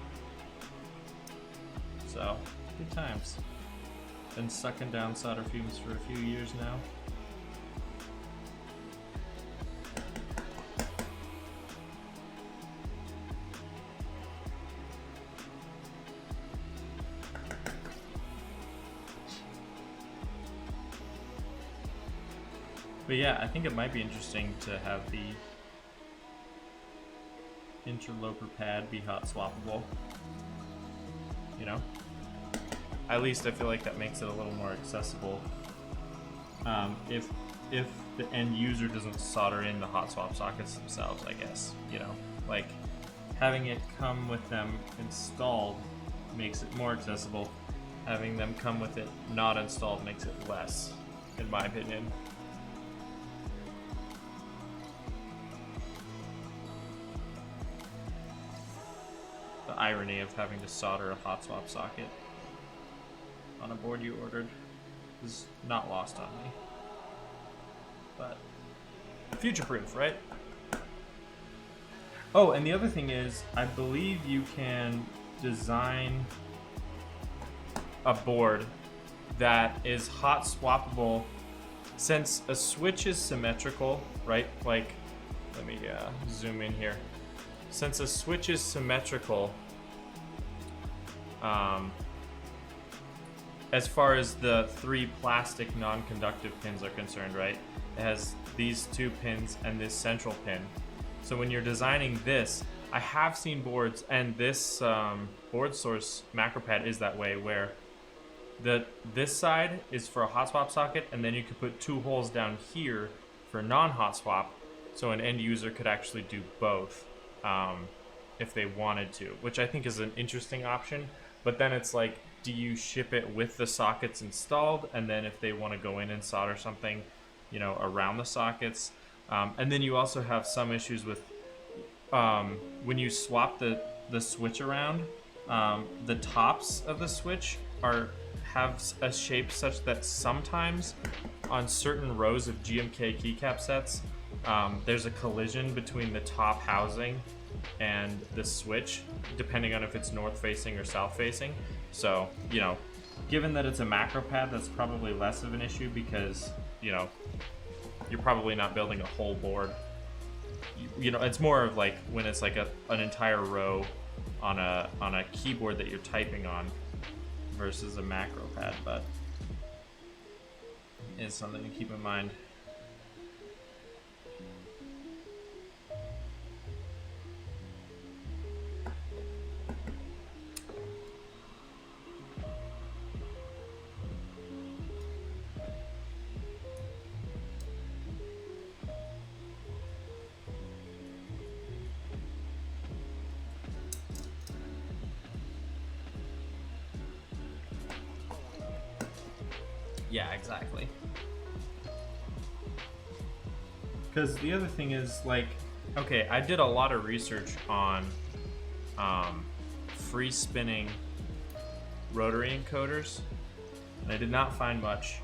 So, good times. Been sucking down solder fumes for a few years now. But yeah, I think it might be interesting to have the interloper pad be hot swappable. You know? At least I feel like that makes it a little more accessible. If the end user doesn't solder in the hot swap sockets themselves, I guess. You know? Like, having it come with them installed makes it more accessible. Having them come with it not installed makes it less, in my opinion. The irony of having to solder a hot swap socket on a board you ordered is not lost on me. But future proof, right? Oh, and the other thing is, I believe you can design a board that is hot swappable. Since a switch is symmetrical, right? Like, let me zoom in here. Since a switch is symmetrical, as far as the 3 plastic non-conductive pins are concerned, right? It has these 2 pins and this central pin. So when you're designing this, I have seen boards, and this board source macro pad is that way, where this side is for a hot swap socket, and then you could put 2 holes down here for non-hot swap, so an end user could actually do both if they wanted to, which I think is an interesting option. But then it's like, do you ship it with the sockets installed, and then if they want to go in and solder something, you know, around the sockets? And then you also have some issues with when you swap the switch around, the tops of the switch have a shape such that sometimes on certain rows of GMK keycap sets, there's a collision between the top housing and the switch, depending on if it's north facing or south facing. So, you know, given that it's a macro pad, that's probably less of an issue, because, you know, you're probably not building a whole board. You know, it's more of like when it's like an entire row on a keyboard that you're typing on versus a macro pad, but it's something to keep in mind. Yeah, exactly. Because the other thing is, like, okay, I did a lot of research on free spinning rotary encoders, and I did not find much.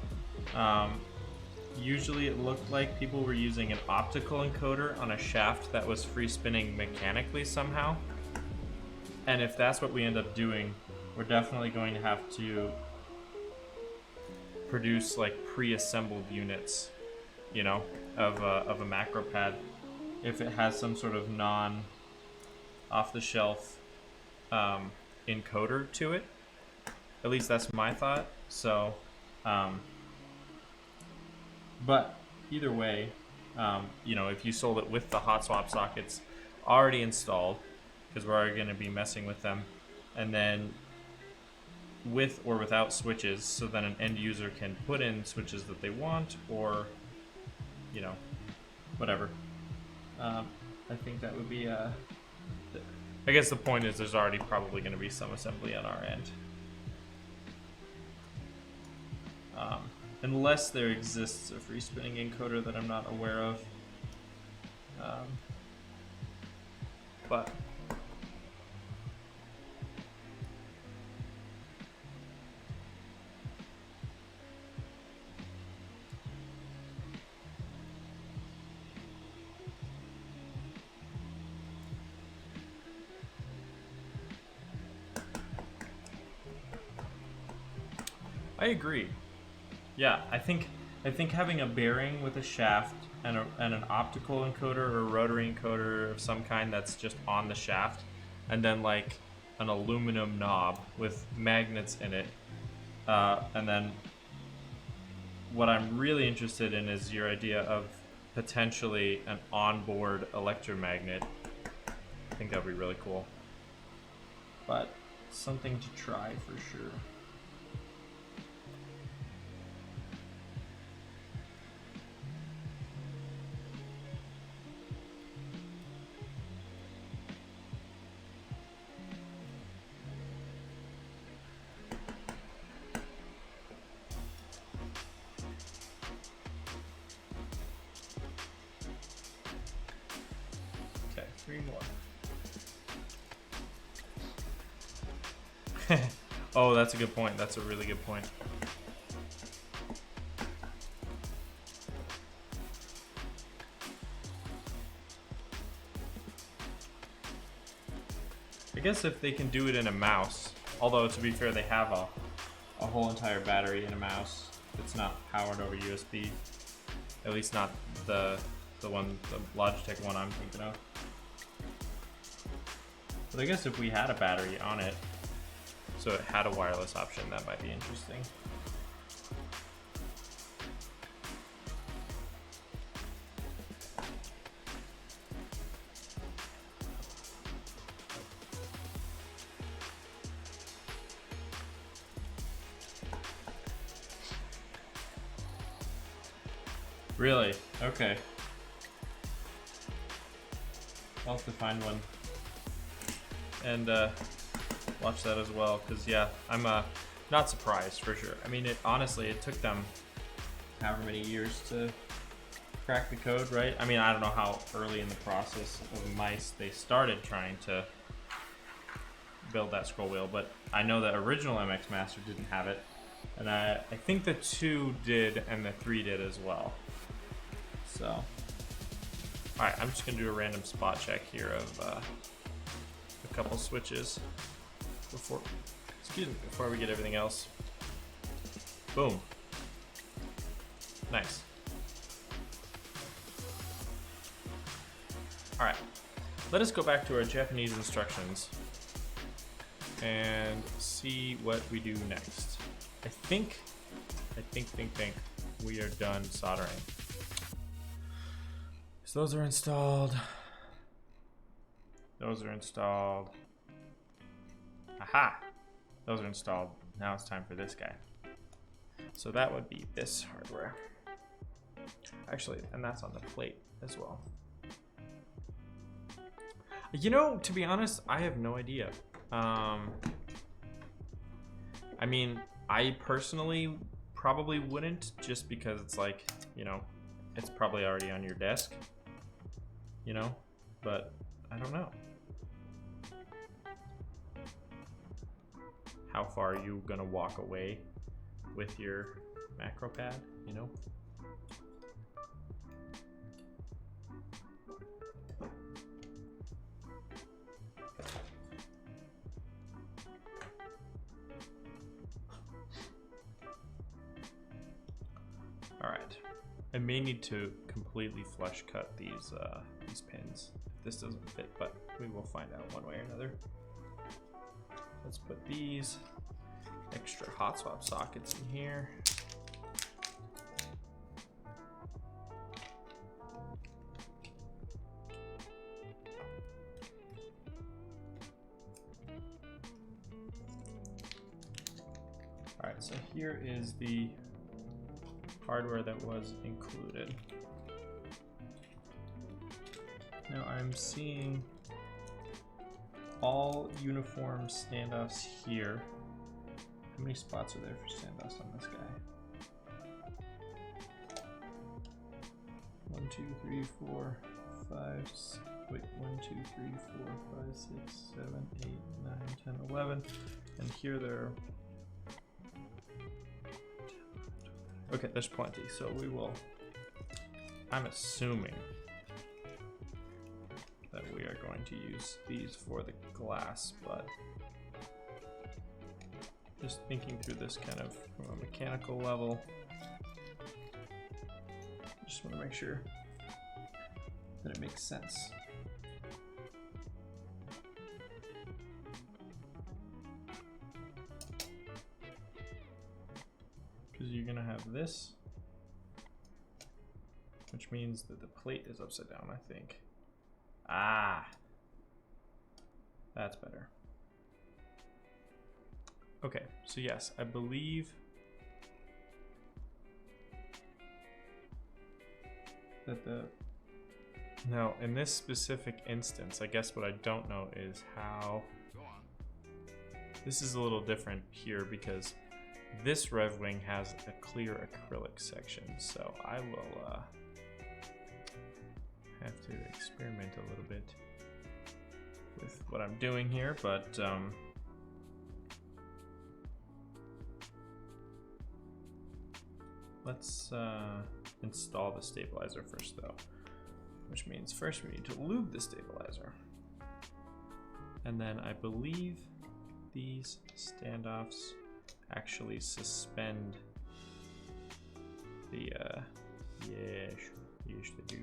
Usually it looked like people were using an optical encoder on a shaft that was free spinning mechanically somehow. And if that's what we end up doing, we're definitely going to have to produce like pre-assembled units, you know, of a macro pad if it has some sort of non off-the-shelf encoder to it. At least that's my thought. So but either way, you know, if you sold it with the hot swap sockets already installed, because we're already going to be messing with them, and then with or without switches, so then an end user can put in switches that they want, or, you know, whatever. I think that would be I guess the point is there's already probably going to be some assembly on our end. Unless there exists a free spinning encoder that I'm not aware of. But I agree. Yeah, I think having a bearing with a shaft and an optical encoder or a rotary encoder of some kind that's just on the shaft, and then like an aluminum knob with magnets in it, and then what I'm really interested in is your idea of potentially an onboard electromagnet. I think that would be really cool, but something to try for sure. Okay, 3 more. Oh, that's a good point. That's a really good point. I guess if they can do it in a mouse, although to be fair, they have a whole entire battery in a mouse. It's not powered over USB. At least not the one, the Logitech one I'm thinking of. But I guess if we had a battery on it, so it had a wireless option, that might be interesting. Really? Okay. I'll have to find one and watch that as well, because yeah, I'm not surprised for sure. I mean, honestly, it took them however many years to crack the code, right? I mean, I don't know how early in the process of mice they started trying to build that scroll wheel, but I know the original MX Master didn't have it, and I think the 2 did and the 3 did as well. So, all right, I'm just gonna do a random spot check here of a couple switches before we get everything else. Boom. Nice. All right, let us go back to our Japanese instructions and see what we do next. I think we are done soldering. So those are installed. Those are installed. Aha! Those are installed. Now it's time for this guy. So that would be this hardware. Actually, and that's on the plate as well. You know, to be honest, I have no idea. I mean, I personally probably wouldn't, just because it's like, you know, it's probably already on your desk, you know, but I don't know. How far are you gonna walk away with your macro pad, you know? All right, I may need to completely flush cut these pins if this doesn't fit, but we will find out one way or another. Let's put these extra hot swap sockets in here. All right, so here is the hardware that was included. Now I'm seeing all uniform standoffs here. How many spots are there for standoffs on this guy? 1, 2, 3, 4, 5, wait, 1, 2, 3, 4, 5, 6, 7, 8, 9, 10, 11. And here there are, okay, there's plenty, so we will, I'm assuming that we are going to use these for the glass, but just thinking through this kind of from a mechanical level, just want to make sure that it makes sense. Because you're gonna have this, which means that the plate is upside down, I think. Ah, that's better. Okay, so yes, I believe that now in this specific instance, I guess what I don't know is how, this is a little different here because this Reviung has a clear acrylic section, so I will have to experiment a little bit with what I'm doing here, but let's install the stabilizer first though, which means first we need to lube the stabilizer. And then I believe these standoffs actually suspend the, yes, they do.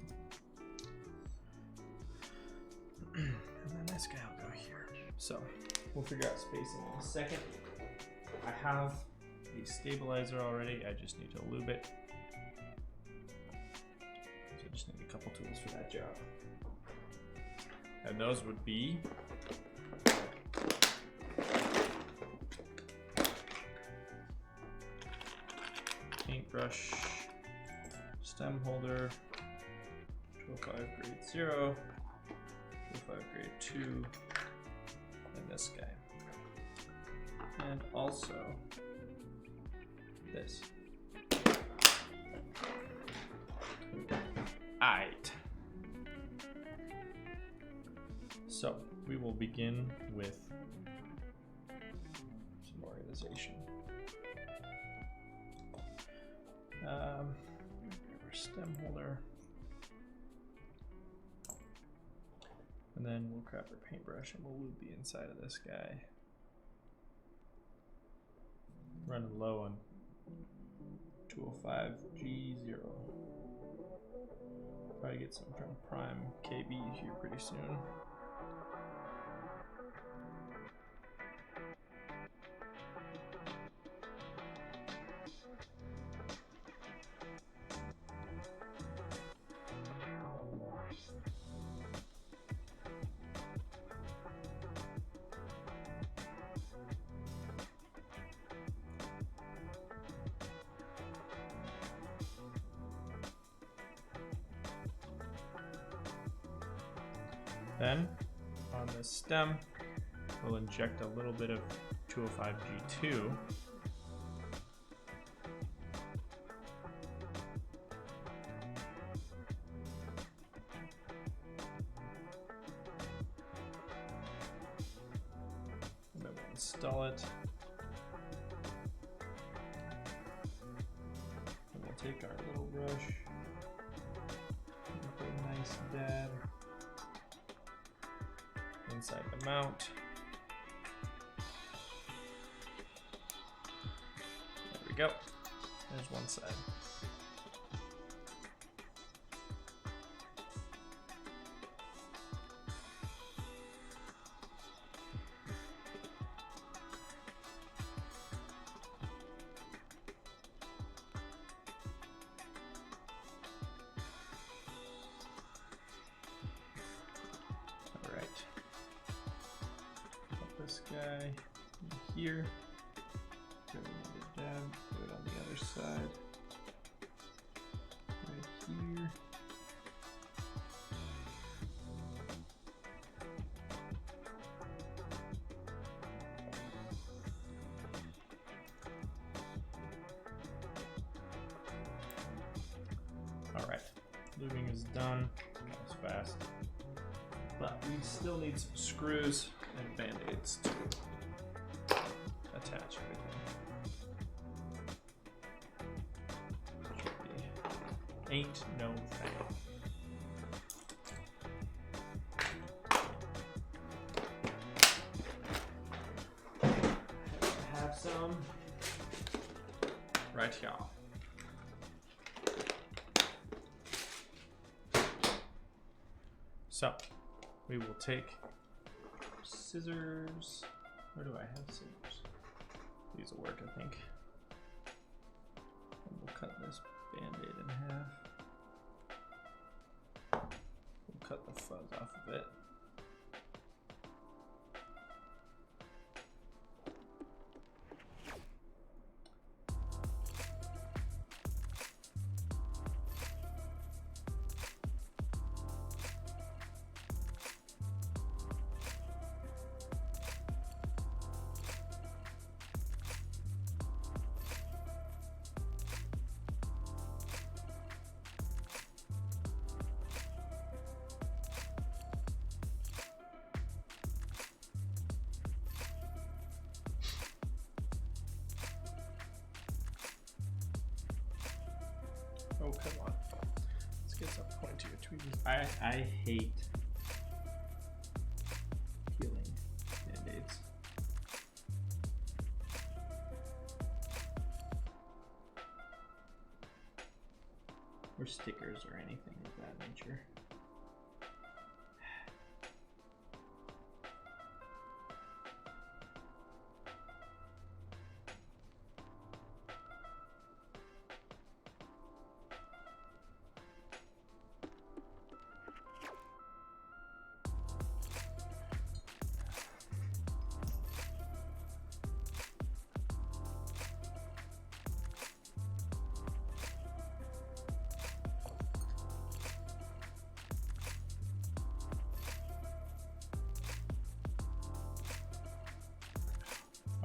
And then this guy will go here. So we'll figure out spacing in a second. I have the stabilizer already, I just need to lube it. So I just need a couple tools for that job. And those would be paintbrush, stem holder, 205 grade 0, 205 grade 2, and this guy. And also this. Alright. So we will begin with some organization. Grab our stem holder. And then we'll grab our paintbrush and we'll lube the inside of this guy. Running low on 205 G0. Probably get some from Prime KB here pretty soon. Then on the stem, we'll inject a little bit of 205 G2. And then we'll install it. And we'll take our little brush and put a nice dab inside the mount. There we go. There's one side. This guy in here, give it another dab, do it on the other side, right here. All right, lubing is done, that was fast, but we still need some screws and band-aids to attach everything. Ain't no thing. I have some right here. So we will take scissors. Where do I have scissors? These will work, I think. And we'll cut this band-aid in half. We'll cut the fuzz off of it. come on. Let's get some point to your tweezers. I hate peeling Band-Aids. Or stickers or anything of that nature.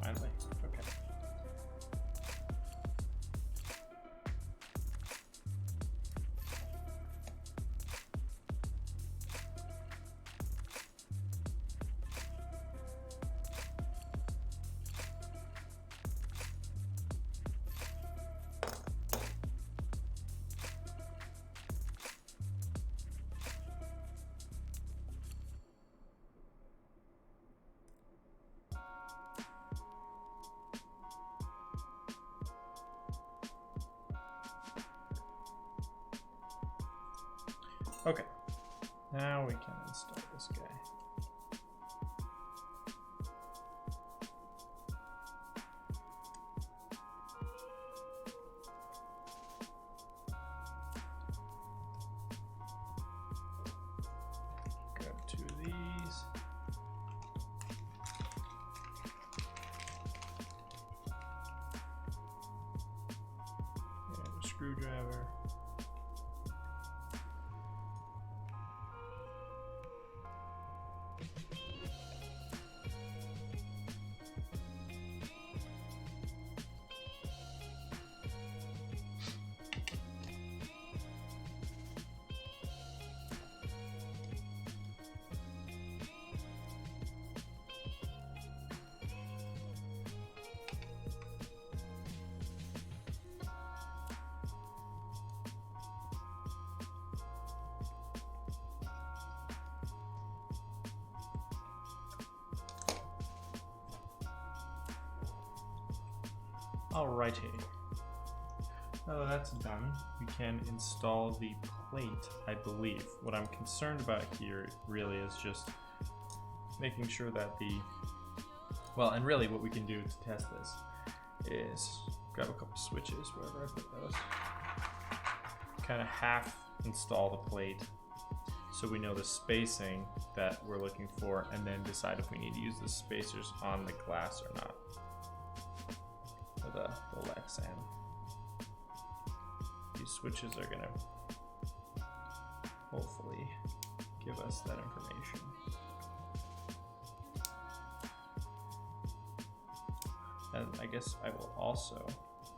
Finally, okay. Okay, now we can install this guy. Grab 2 of these. And a screwdriver. Alrighty. Now that that's done, we can install the plate, I believe. What I'm concerned about here really is just making sure that well, and really what we can do to test this is grab a couple switches, wherever I put those. Kind of half install the plate so we know the spacing that we're looking for, and then decide if we need to use the spacers on the glass or not. The Lexan. These switches are gonna hopefully give us that information. And I guess I will also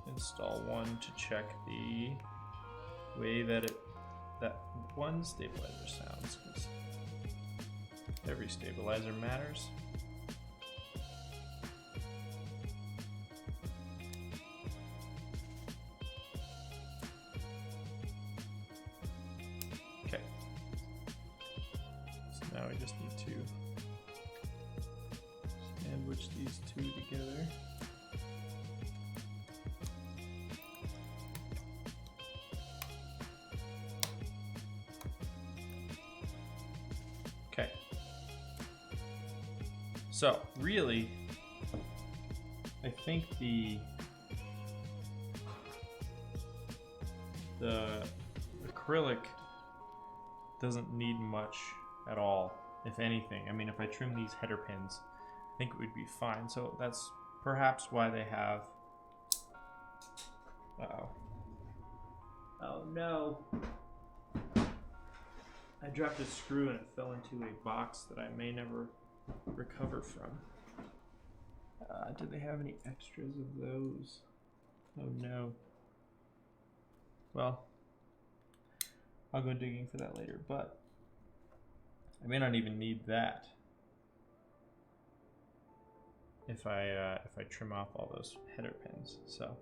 install one to check the way that that one stabilizer sounds, because every stabilizer matters. Okay. So now we just need to sandwich these two together. Okay. So really, I think the acrylic doesn't need much at all, if anything. I mean, if I trim these header pins, I think it would be fine. So that's perhaps why they have... Uh-oh. Oh no. I dropped a screw and it fell into a box that I may never recover from. Do they have any extras of those? Oh no. Well, I'll go digging for that later, but I may not even need that if I trim off all those header pins. So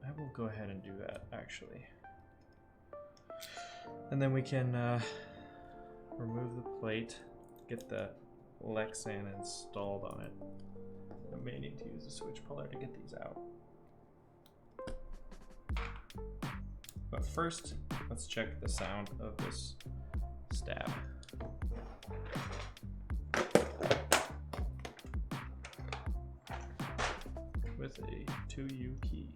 I will go ahead and do that actually. And then we can remove the plate, get the Lexan installed on it. I may need to use a switch puller to get these out. But first, let's check the sound of this stab. With a 2U key.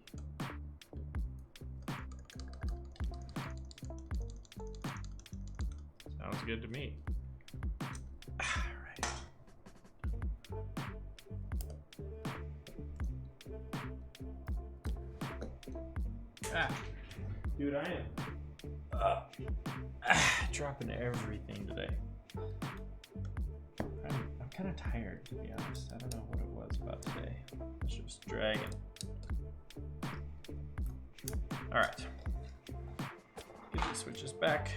Sounds good to me. Alright. Dude, I am dropping everything today. I'm kind of tired, to be honest. I don't know what it was about today. It's just dragging. All right. Get these switches back.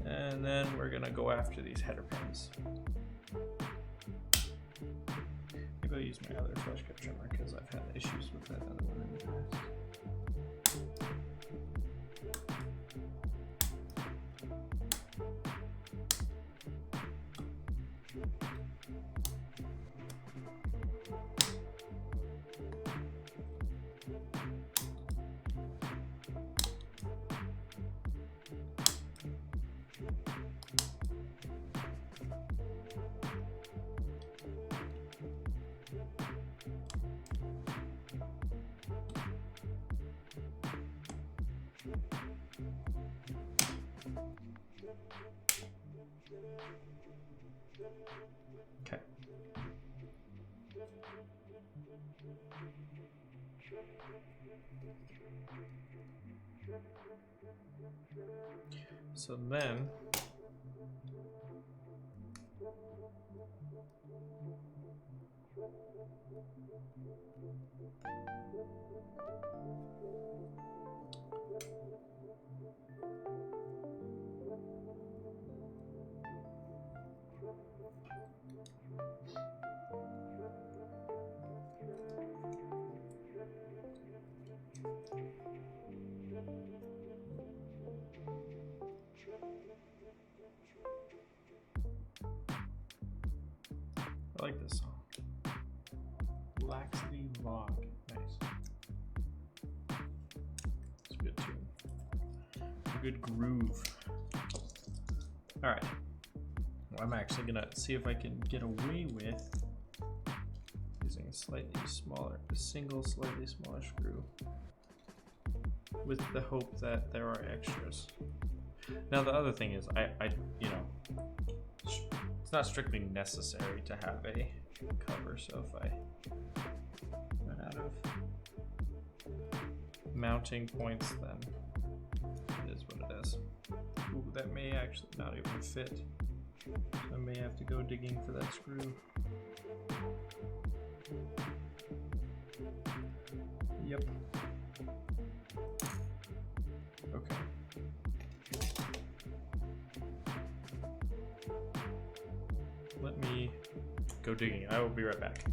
And then we're gonna go after these header pins. Maybe I'll use my other flush cut trimmer because I've had issues with that other one in the past. Okay. So then I like this song. Laxity Log. Nice. It's a good tune. A good groove. Alright. Well, I'm actually gonna see if I can get away with using a single slightly smaller screw, with the hope that there are extras. Now the other thing is, you know, it's not strictly necessary to have a cover, so if I run out of mounting points, then it is what it is. Ooh, that may actually not even fit. I may have to go digging for that screw. Yep. Okay. Let me go digging. I will be right back.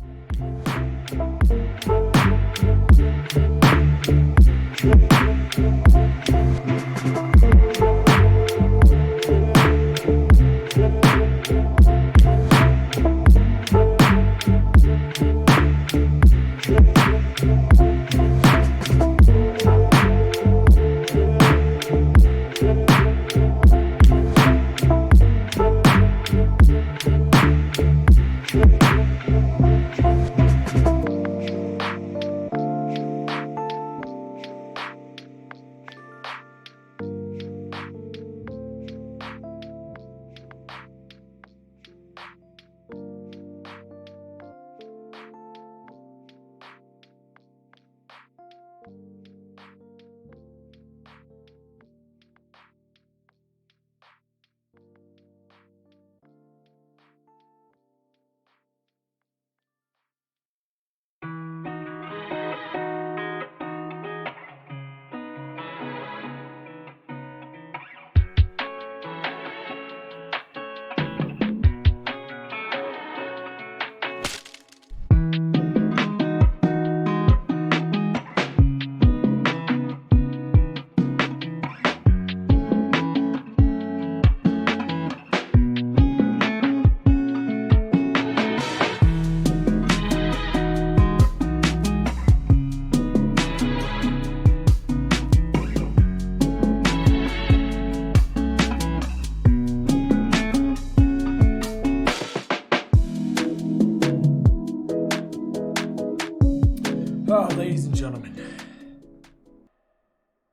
Oh, ladies and gentlemen,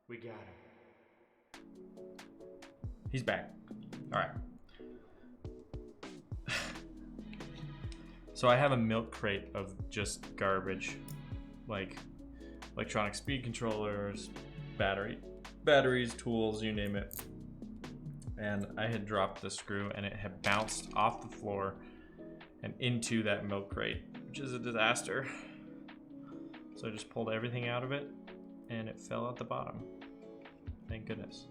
we got him. He's back. All right. So I have a milk crate of just garbage, like electronic speed controllers, batteries, tools, you name it. And I had dropped the screw and it had bounced off the floor and into that milk crate, which is a disaster. So I just pulled everything out of it and it fell at the bottom. Thank goodness.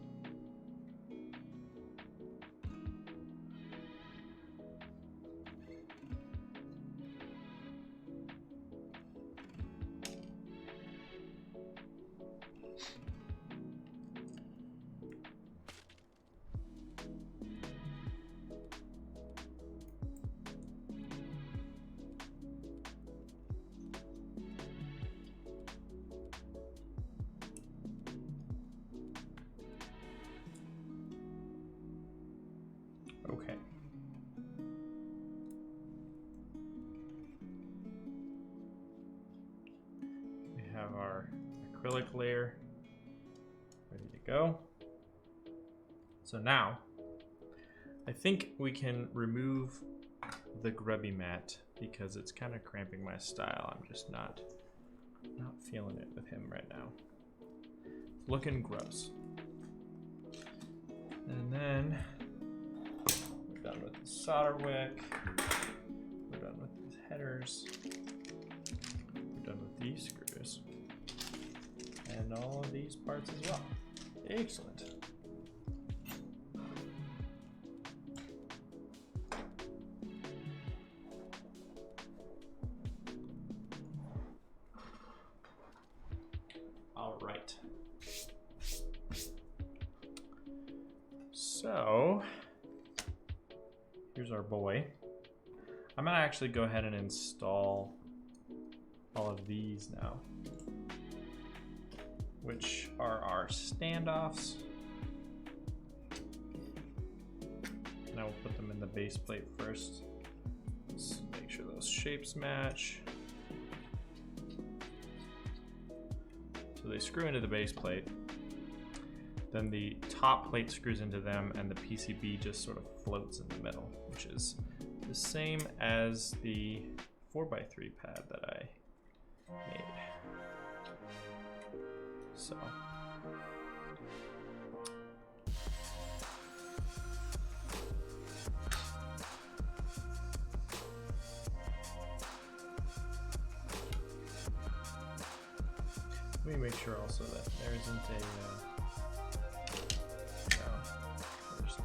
Okay. We have our acrylic layer ready to go. So now, I think we can remove the grubby mat because it's kind of cramping my style. I'm just not feeling it with him right now. It's looking gross. And then we're done with the solder wick. We're done with these headers. We're done with these screws. And all of these parts as well. Excellent. All right. So here's our boy. I'm gonna actually go ahead and install all of these now, which are our standoffs. And I will put them in the base plate first. Let's make sure those shapes match. So they screw into the base plate. Then the top plate screws into them and the PCB just sort of floats in the middle, which is the same as the 4x3 pad that I made. So. Let me make sure also that there isn't a, no, there's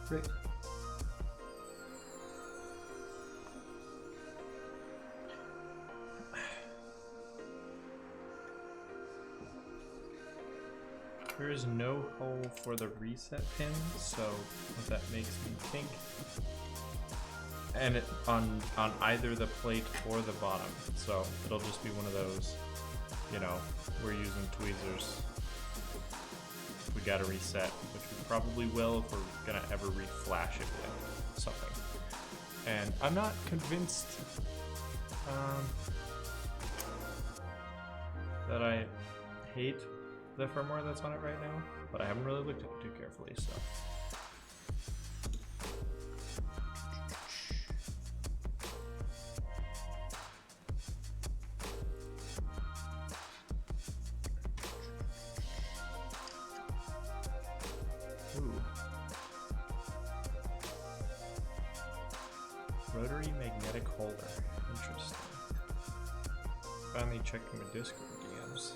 great. There is no hole for the reset pin, so what that makes me think, and it, on either the plate or the bottom, so it'll just be one of those, you know, we're using tweezers, we gotta reset, which we probably will if we're gonna ever reflash it with something. And I'm not convinced that I hate the firmware that's on it right now, but I haven't really looked at it too carefully, so. Ooh. Rotary magnetic holder. Interesting. Finally checking the Discord DMs.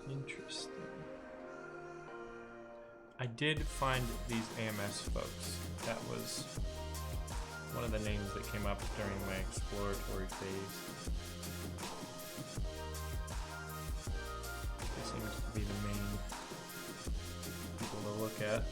Interesting. I did find these AMS folks. That was one of the names that came up during my exploratory phase. They seem to be the main people to look at.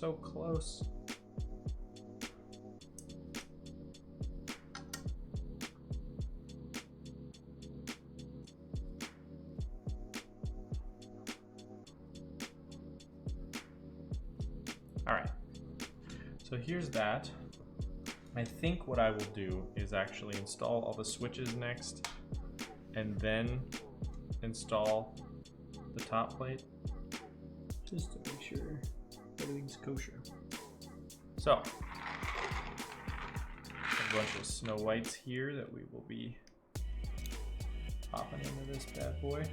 so close. All right, so here's that. I think what I will do is actually install all the switches next and then install the top plate. Just to make sure everything's kosher. So, a bunch of Snow Whites here that we will be popping into this bad boy.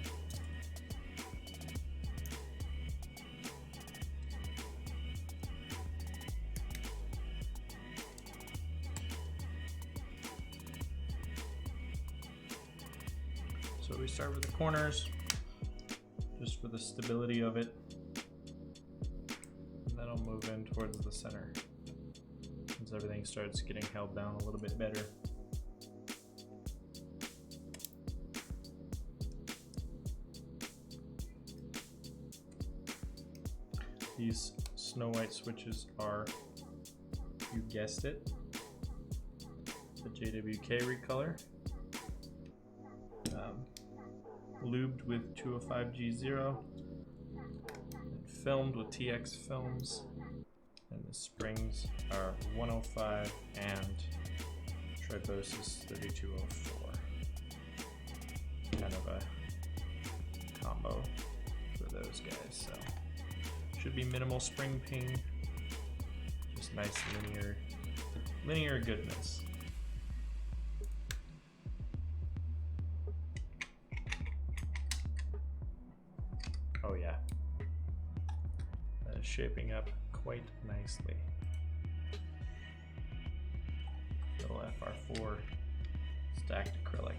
So we start with the corners, just for the stability of it. And then I'll move in towards the center, as everything starts getting held down a little bit better. These Snow White switches are, you guessed it, the JWK recolor. Lubed with 205G0 and filmed with TX films, and the springs are 105 and Tribosis 3204. Kind of a combo for those guys, so should be minimal spring ping, just nice linear goodness. Oh yeah, that is shaping up quite nicely. Little FR4 stacked acrylic.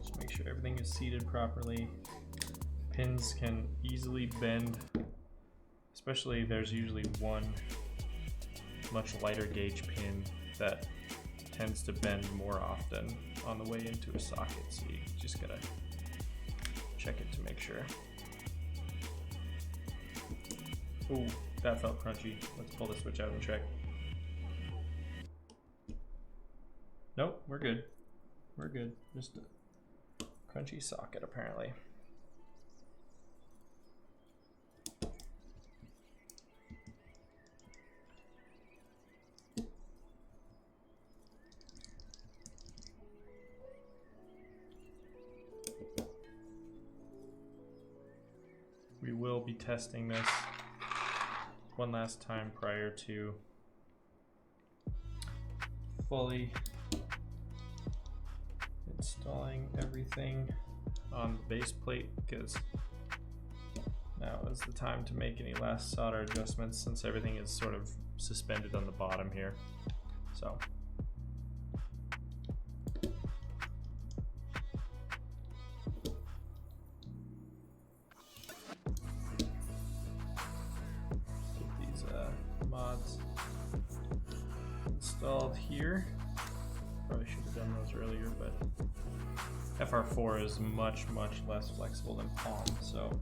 Just make sure everything is seated properly. Pins can easily bend, especially there's usually one much lighter gauge pin that tends to bend more often on the way into a socket, so you just gotta check it to make sure. Ooh, that felt crunchy. Let's pull the switch out and check. Nope, we're good. We're good. Just a crunchy socket apparently. We will be testing this one last time prior to fully installing everything on the base plate, because now is the time to make any last solder adjustments since everything is sort of suspended on the bottom here. So mods installed here. Probably should have done those earlier, but FR4 is much less flexible than Palm, so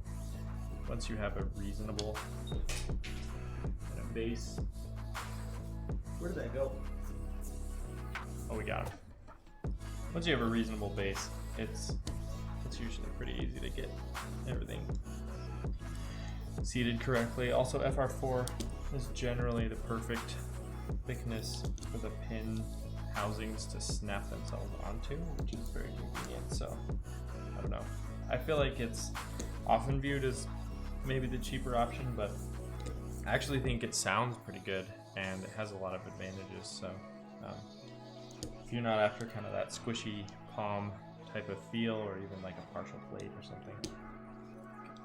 once you have a reasonable kind of base. Where did that go? Oh, we got him. Once you have a reasonable base, it's usually pretty easy to get everything seated correctly. Also, FR4 is generally the perfect thickness for the pin housings to snap themselves onto, which is very convenient. So I don't know, I feel like it's often viewed as maybe the cheaper option, but I actually think it sounds pretty good and it has a lot of advantages. So if you're not after kind of that squishy palm type of feel, or even like a partial plate or something,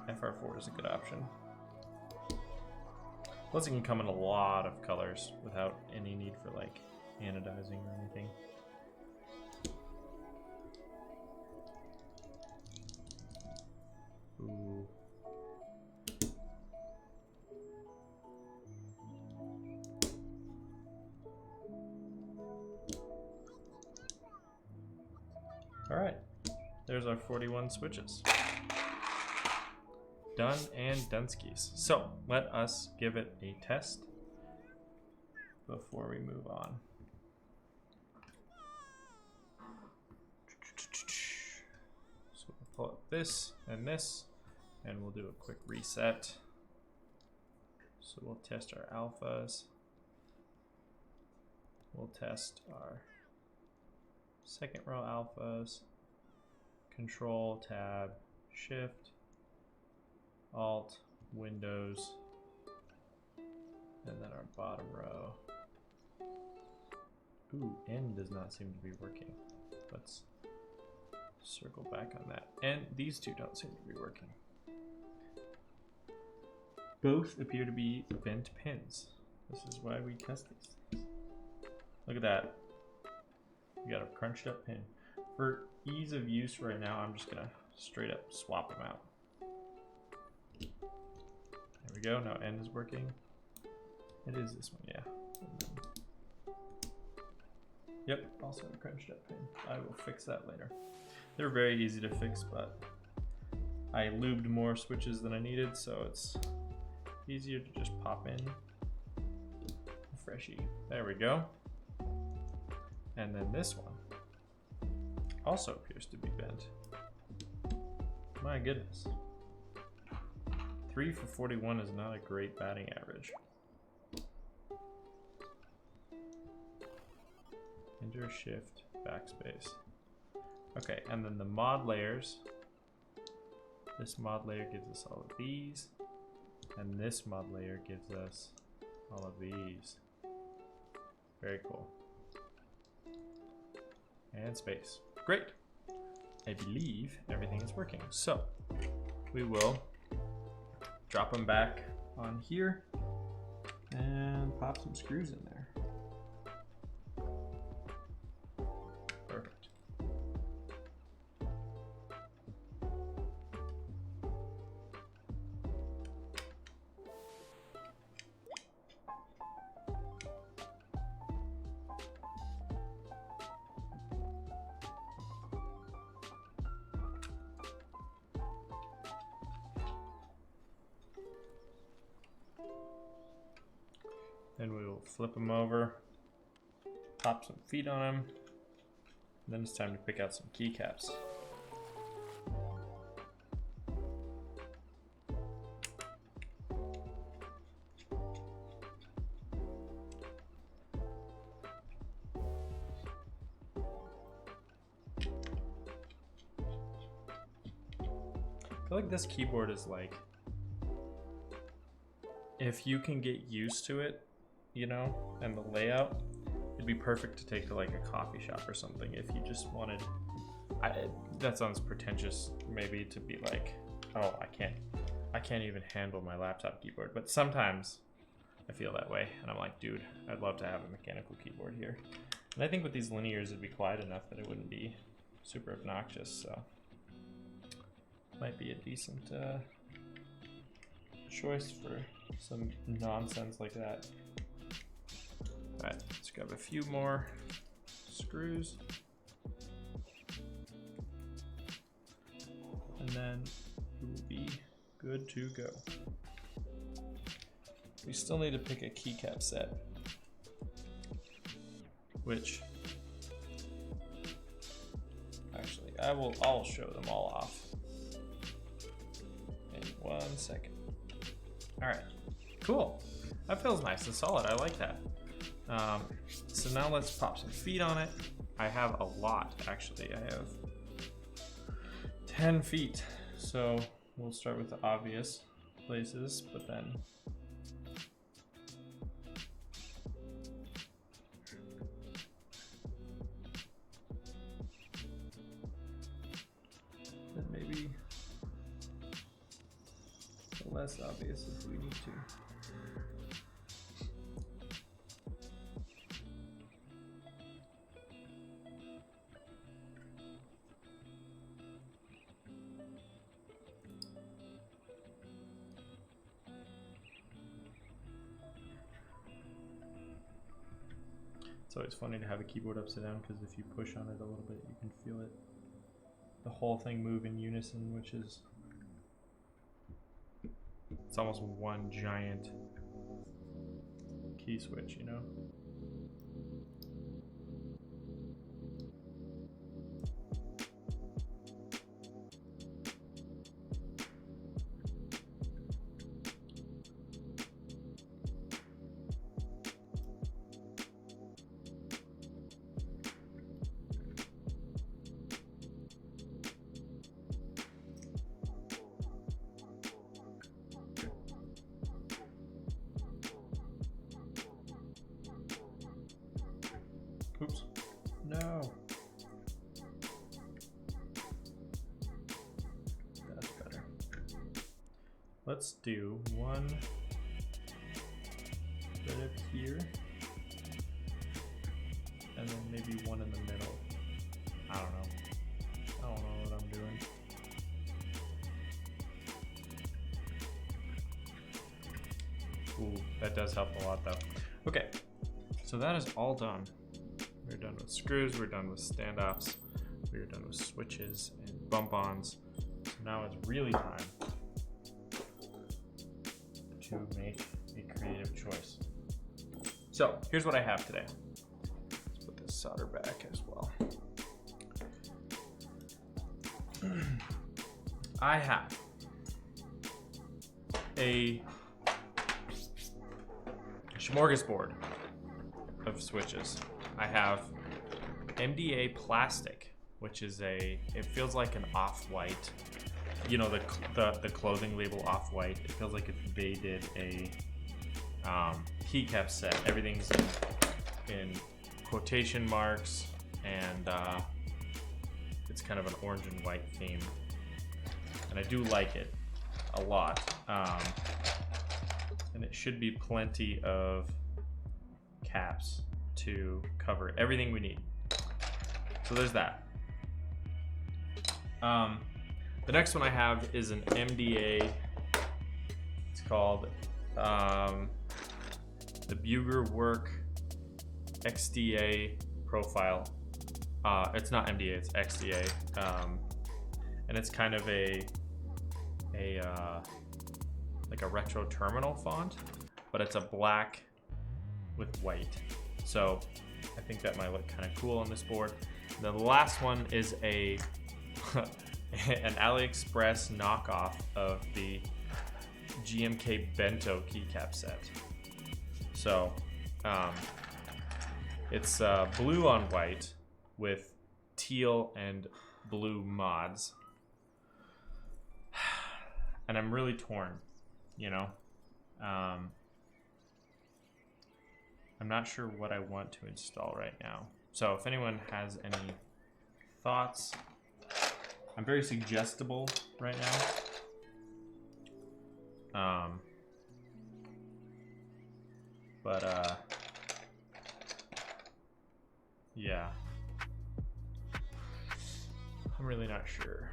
FR4 is a good option. Plus it can come in a lot of colors without any need for like anodizing or anything. Ooh. there's our 41 switches. Done and Dunskies. So let us give it a test before we move on. So we'll pull up this, and we'll do a quick reset. So we'll test our alphas. We'll test our second row alphas. Control, Tab, Shift, Alt, Windows, and then our bottom row. Ooh, N does not seem to be working. Let's circle back on that. And these two don't seem to be working. Both appear to be bent pins. This is why we test these things. Look at that. We got a crunched up pin. For ease of use right now, I'm just gonna straight up swap them out. There we go, now N is working. It is this one, yeah. Yep, also a crunched up pin. I will fix that later. They're very easy to fix, but I lubed more switches than I needed, so it's easier to just pop in a freshie. There we go. And then this one also appears to be bent. My goodness. 3 for 41 is not a great batting average. Enter, Shift, Backspace. Okay, and then the mod layers. This mod layer gives us all of these. And this mod layer gives us all of these. Very cool. And space. Great. I believe everything is working. So we will drop them back on here and pop some screws in there. Perfect. Then we will flip them over, pop some feet on them, and then it's time to pick out some keycaps. I feel like this keyboard is like, if you can get used to it, you know, and the layout, it'd be perfect to take to like a coffee shop or something if you just wanted, that sounds pretentious maybe to be like, oh, I can't even handle my laptop keyboard, but sometimes I feel that way and I'm like, dude, I'd love to have a mechanical keyboard here. And I think with these linears it'd be quiet enough that it wouldn't be super obnoxious, so might be a decent choice for some nonsense like that. All right, let's grab a few more screws. And then we will be good to go. We still need to pick a keycap set, which actually I'll show them all off in 1 second. All right, cool. That feels nice and solid. I like that. So now let's pop some feet on it. I have a lot, actually. I have 10 feet. So we'll start with the obvious places, but then maybe less obvious if we need to. It's always funny to have a keyboard upside down because if you push on it a little bit, you can feel it the whole thing move in unison, which is, it's almost one giant key switch, you know? Oops. No. That's better. Let's do one right up here. And then maybe one in the middle. I don't know. I don't know what I'm doing. Ooh, that does help a lot though. Okay, so that is all done. We're done with screws, we're done with standoffs, we're done with switches and bump-ons. So now it's really time to make a creative choice. So here's what I have today. Let's put this solder back as well. I have a smorgasbord of switches. I have MDA plastic, which is it feels like an off-white, you know, the clothing label off-white. It feels like if they did a keycap set. Everything's in quotation marks, and it's kind of an orange and white theme. And I do like it a lot. And it should be plenty of caps to cover everything we need. So there's that. The next one I have is an MDA. It's called the Buger Work XDA profile. It's not MDA, it's XDA. And it's kind of like a retro terminal font, but it's a black with white. So I think that might look kind of cool on this board. And the last one is an AliExpress knockoff of the GMK Bento keycap set. So it's blue on white with teal and blue mods. And I'm really torn, you know? I'm not sure what I want to install right now. So if anyone has any thoughts, I'm very suggestible right now. Yeah. I'm really not sure.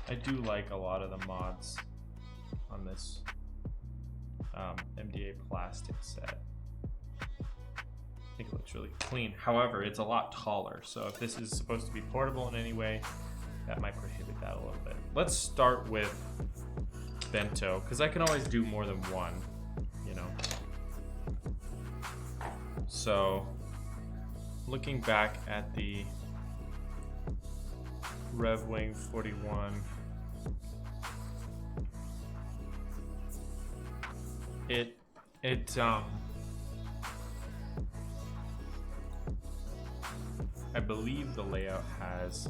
I do like a lot of the mods on this MDA plastic set. I think it looks really clean. However, it's a lot taller, so if this is supposed to be portable in any way, that might prohibit that a little bit. Let's start with Bento, because I can always do more than one, you know. So, looking back at the Reviung41, I believe the layout has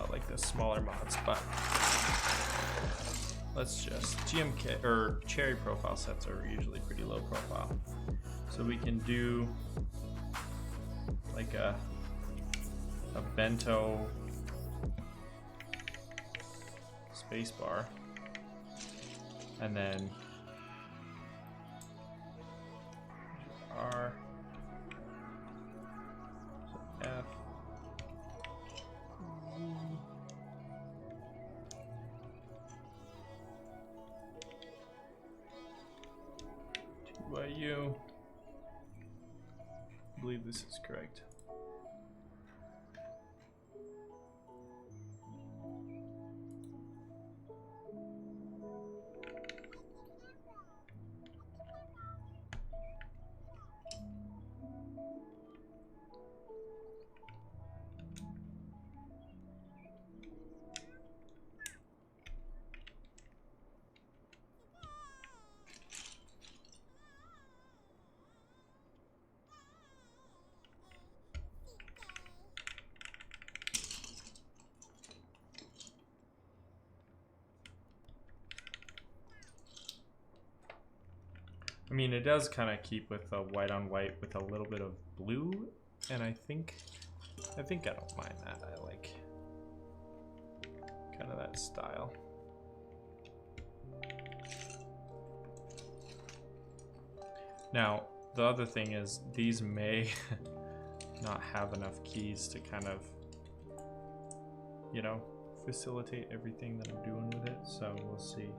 like the smaller mods, but let's just GMK or Cherry profile sets are usually pretty low profile, so we can do like a Bento spacebar, and then R, so F, by you. I believe this is correct. I mean, it does kind of keep with a white on white with a little bit of blue, and I think I don't mind that. I like kind of that style. Now, the other thing is these may not have enough keys to kind of, you know, facilitate everything that I'm doing with it, so we'll see.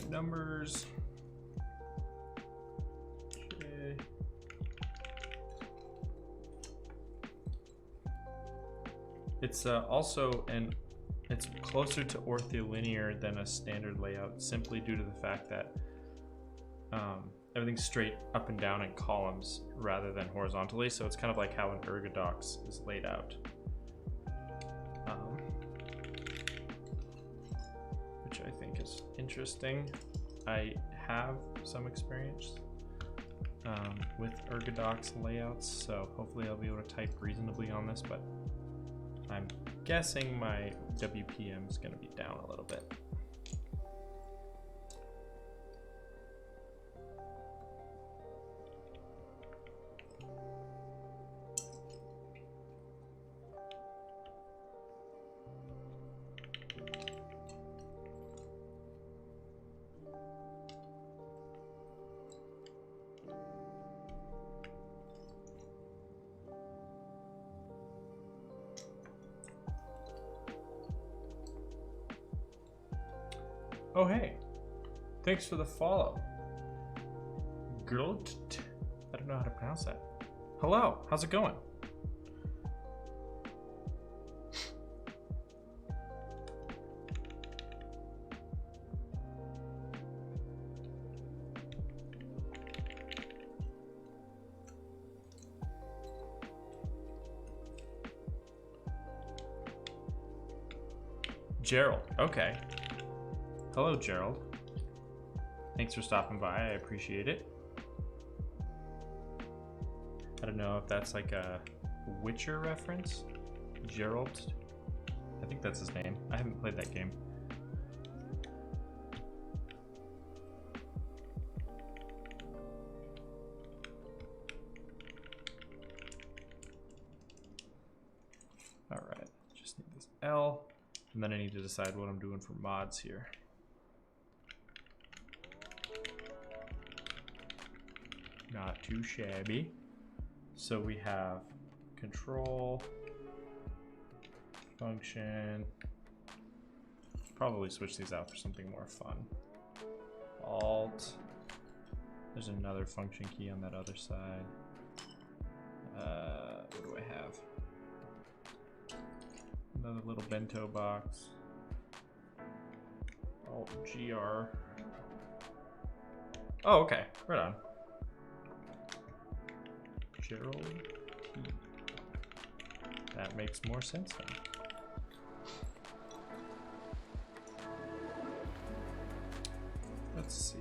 Numbers. Okay. It's also it's closer to ortholinear than a standard layout, simply due to the fact that everything's straight up and down in columns rather than horizontally. So it's kind of like how an ergodox is laid out. Which I think is interesting. I have some experience with ergodox layouts, so hopefully I'll be able to type reasonably on this, but I'm guessing my WPM is going to be down a little bit. Oh, hey. Thanks for the follow. Gert? I don't know how to pronounce that. Hello, how's it going? Gerald, okay. Hello, Gerald. Thanks for stopping by. I appreciate it. I don't know if that's like a Witcher reference. Gerald. I think that's his name. I haven't played that game. All right. Just need this L. And then I need to decide what I'm doing for mods here. Not too shabby. So we have control, function. Probably switch these out for something more fun. Alt. There's another function key on that other side. What do I have? Another little bento box. Alt GR. Oh, okay. Right on. Gerald T. That makes more sense then. Let's see.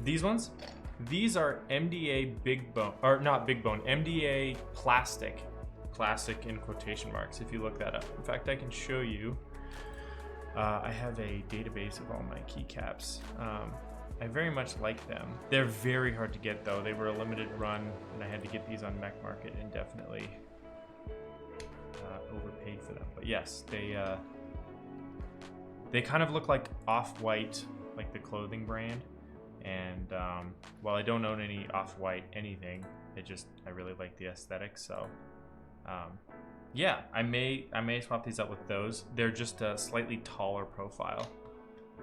These ones? These are MDA big bone, or not big bone, MDA plastic. Classic in quotation marks, if you look that up. In fact, I can show you. I have a database of all my keycaps. I very much like them. They're very hard to get though. They were a limited run and I had to get these on Mech Market and definitely overpaid for them. But yes, they They kind of look like Off-White, like the clothing brand. And while I don't own any Off-White anything, I really like the aesthetic. So yeah, I may swap these out with those. They're just a slightly taller profile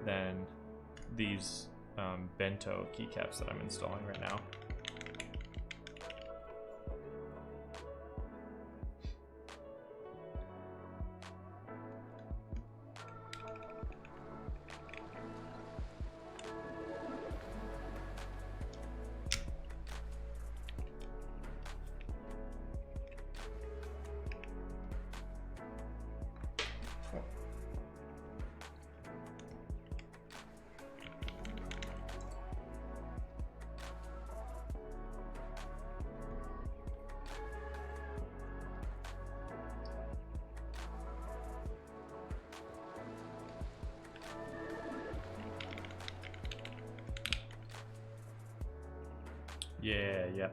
than these bento keycaps that I'm installing right now. Yeah.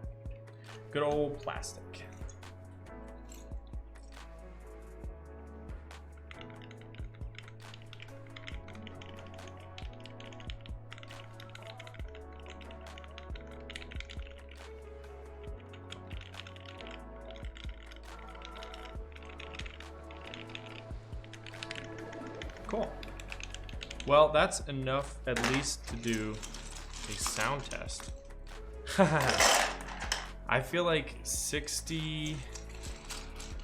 Good old plastic. Cool. Well, that's enough at least to do a sound test. I feel like 60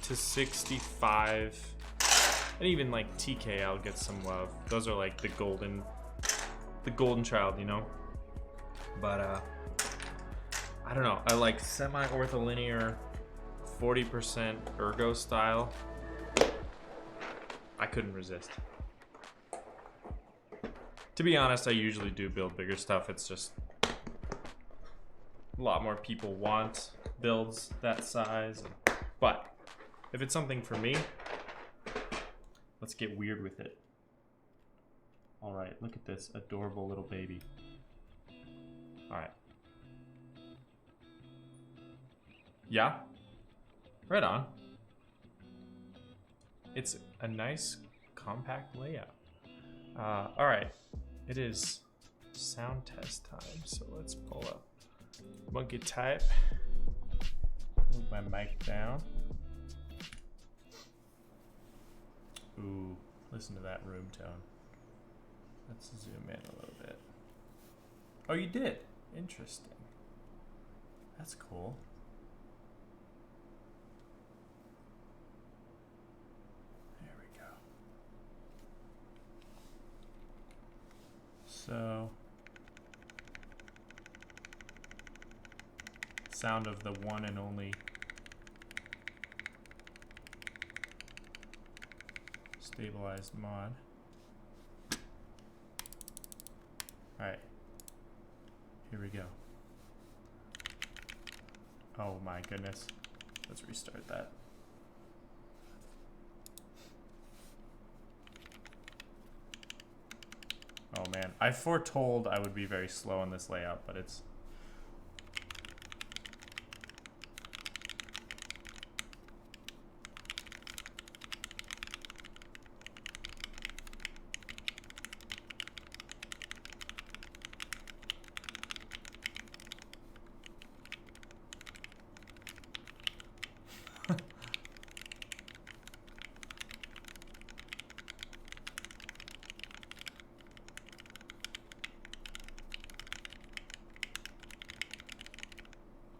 to 65, and even like TK, I'll get some love. Those are like the golden child, you know? But I don't know. I like semi-ortholinear 40% ergo style. I couldn't resist. To be honest, I usually do build bigger stuff. It's just a lot more people want builds that size. But if it's something for me, let's get weird with it. All right, look at this adorable little baby. All right. Yeah, right on. It's a nice compact layout. All right, it is sound test time. So let's pull up monkey type. Move my mic down. Ooh, listen to that room tone. Let's zoom in a little bit. Oh, you did? Interesting. That's cool. There we go. So, sound of the one and only stabilized mod. Alright, here we go. Oh my goodness. Let's restart that. Oh man, I foretold I would be very slow on this layout, but it's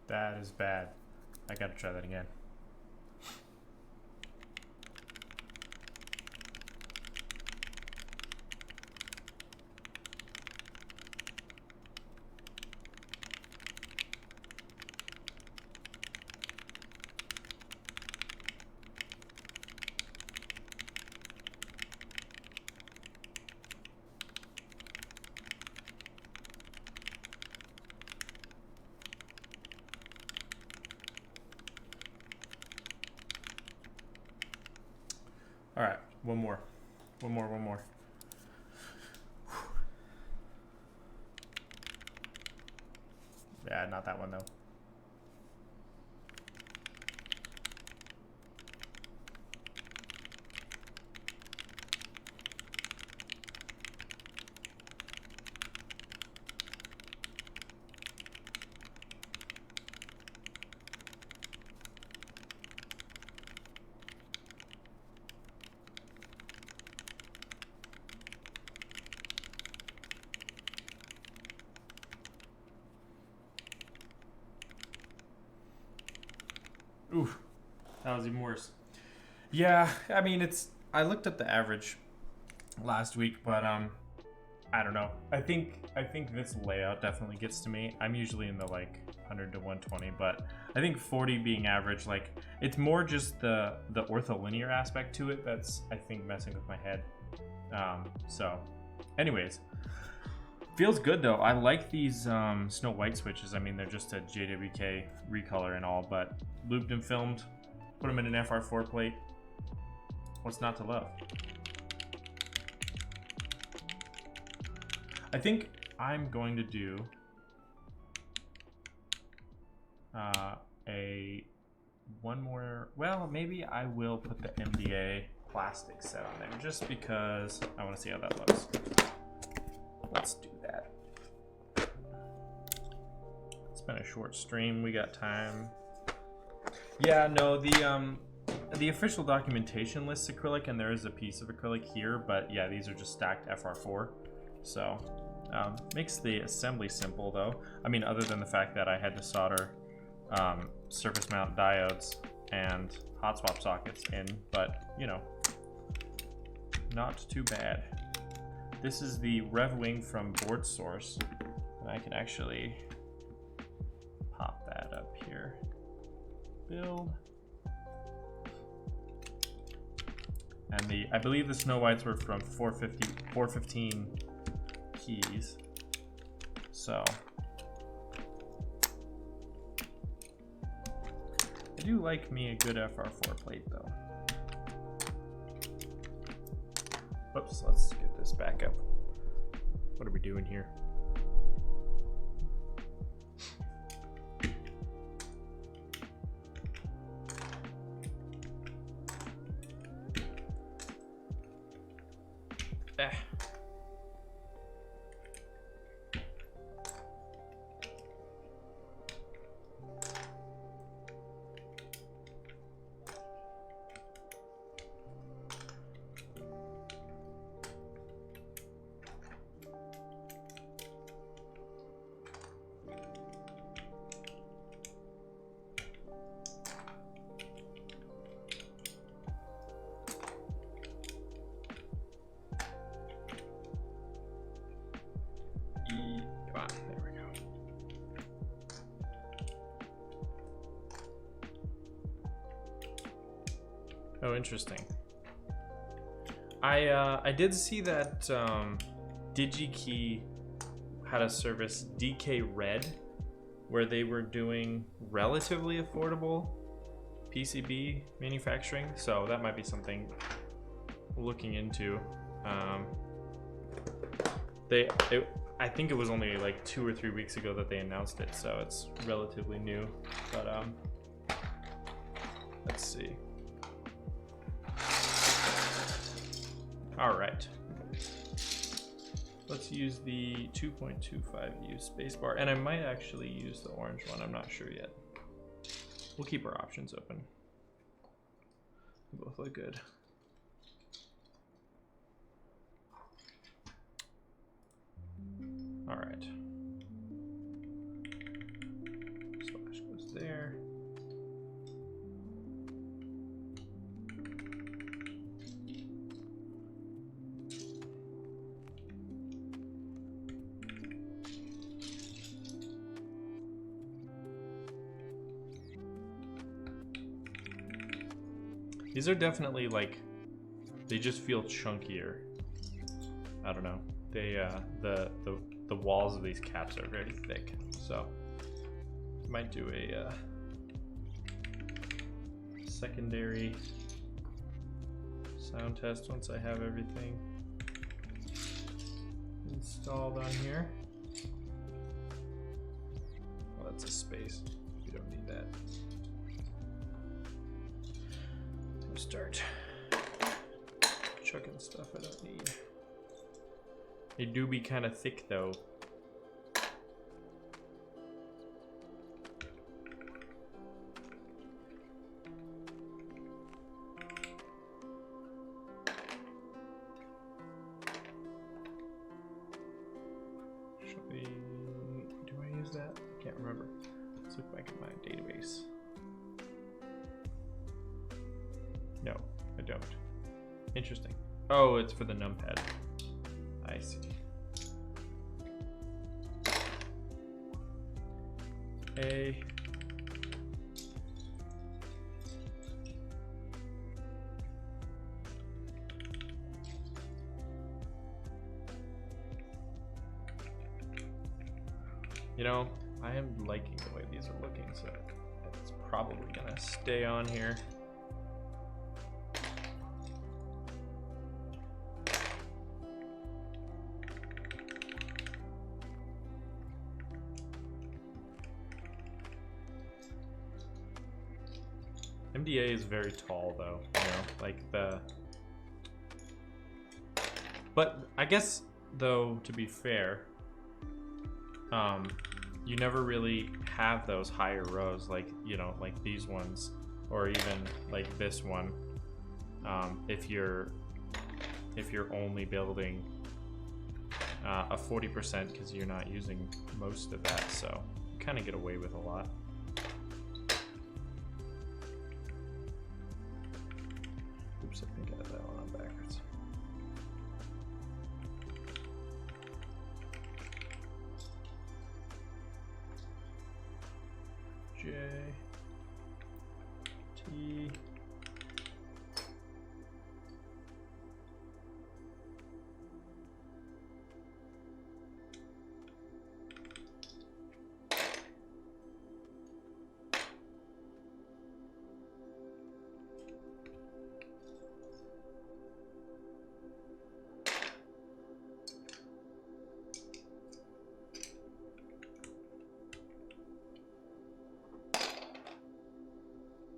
that is bad. I gotta try that again. All right, one more. Yeah, not that one though. Oof, that was even worse. Yeah, I mean, I looked at the average last week, but I don't know. I think this layout definitely gets to me. I'm usually in the like 100 to 120, but I think 40 being average, like it's more just the ortholinear aspect to it that's I think messing with my head. So, anyways, feels good though. I like these Snow White switches. I mean, they're just a JWK recolor and all, but looped and filmed. Put them in an FR4 plate. What's not to love? I think I'm going to do one more. Well, maybe I will put the MDA plastic set on there just because I want to see how that looks. Let's do that. It's been a short stream. We got time. Yeah, no, the official documentation lists acrylic, and there is a piece of acrylic here, but yeah, these are just stacked FR4. So, makes the assembly simple though. I mean, other than the fact that I had to solder surface mount diodes and hot swap sockets in, but you know, not too bad. This is the Reviung from Board Source, and I can actually pop that up here. Build. And I believe the Snow Whites were from 415 keys. So I do like me a good FR4 plate though. Whoops, let's get this back up. What are we doing here? Oh, interesting. I did see that DigiKey had a service, DK Red, where they were doing relatively affordable PCB manufacturing. So that might be something looking into. I think it was only like 2 or 3 weeks ago that they announced it, so it's relatively new. But let's see. All right, let's use the 2.25U spacebar, and I might actually use the orange one. I'm not sure yet. We'll keep our options open. They both look good. All right. Slash goes there. These are definitely like, they just feel chunkier. I don't know. They the walls of these caps are very thick, so might do a secondary sound test once I have everything installed on here. Oh, that's a space. We don't need that. Start chucking stuff I don't need. They do be kind of thick though. Do I use that? I can't remember. Let's look back at my database. No, I don't. Interesting. Oh, it's for the numpad. I see. A. You know, I am liking the way these are looking, so it's probably gonna stay on here. MDA is very tall though, you know, like but I guess though, to be fair, you never really have those higher rows, like, you know, like these ones, or even like this one, if you're only building a 40% because you're not using most of that, so you kind of get away with a lot. Oops, I think I had that one on backwards. J, T,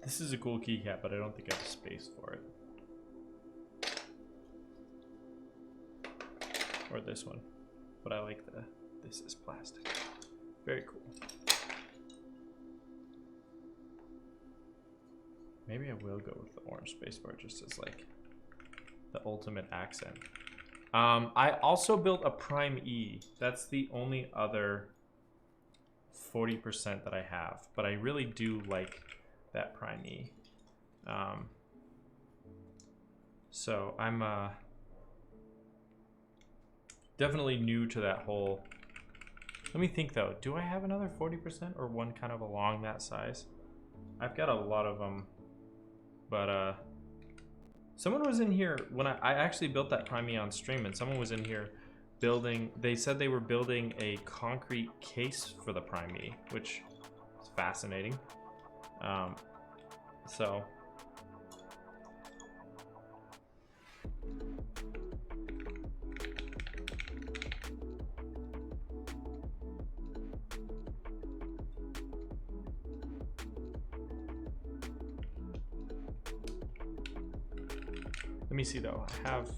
This is a cool keycap, but I don't think I have space for it. Or this one. But I like this is plastic. Very cool. Maybe I will go with the orange spacebar just as like the ultimate accent. I also built a Prime E. That's the only other 40% that I have, but I really do like that Prime E. So I'm definitely new to that whole. Let me think though, do I have another 40% or one kind of along that size? I've got a lot of them, but someone was in here when I actually built that Prime E on stream, and someone was in here building, they said they were building a concrete case for the Prime E, which is fascinating. So let me see though, I have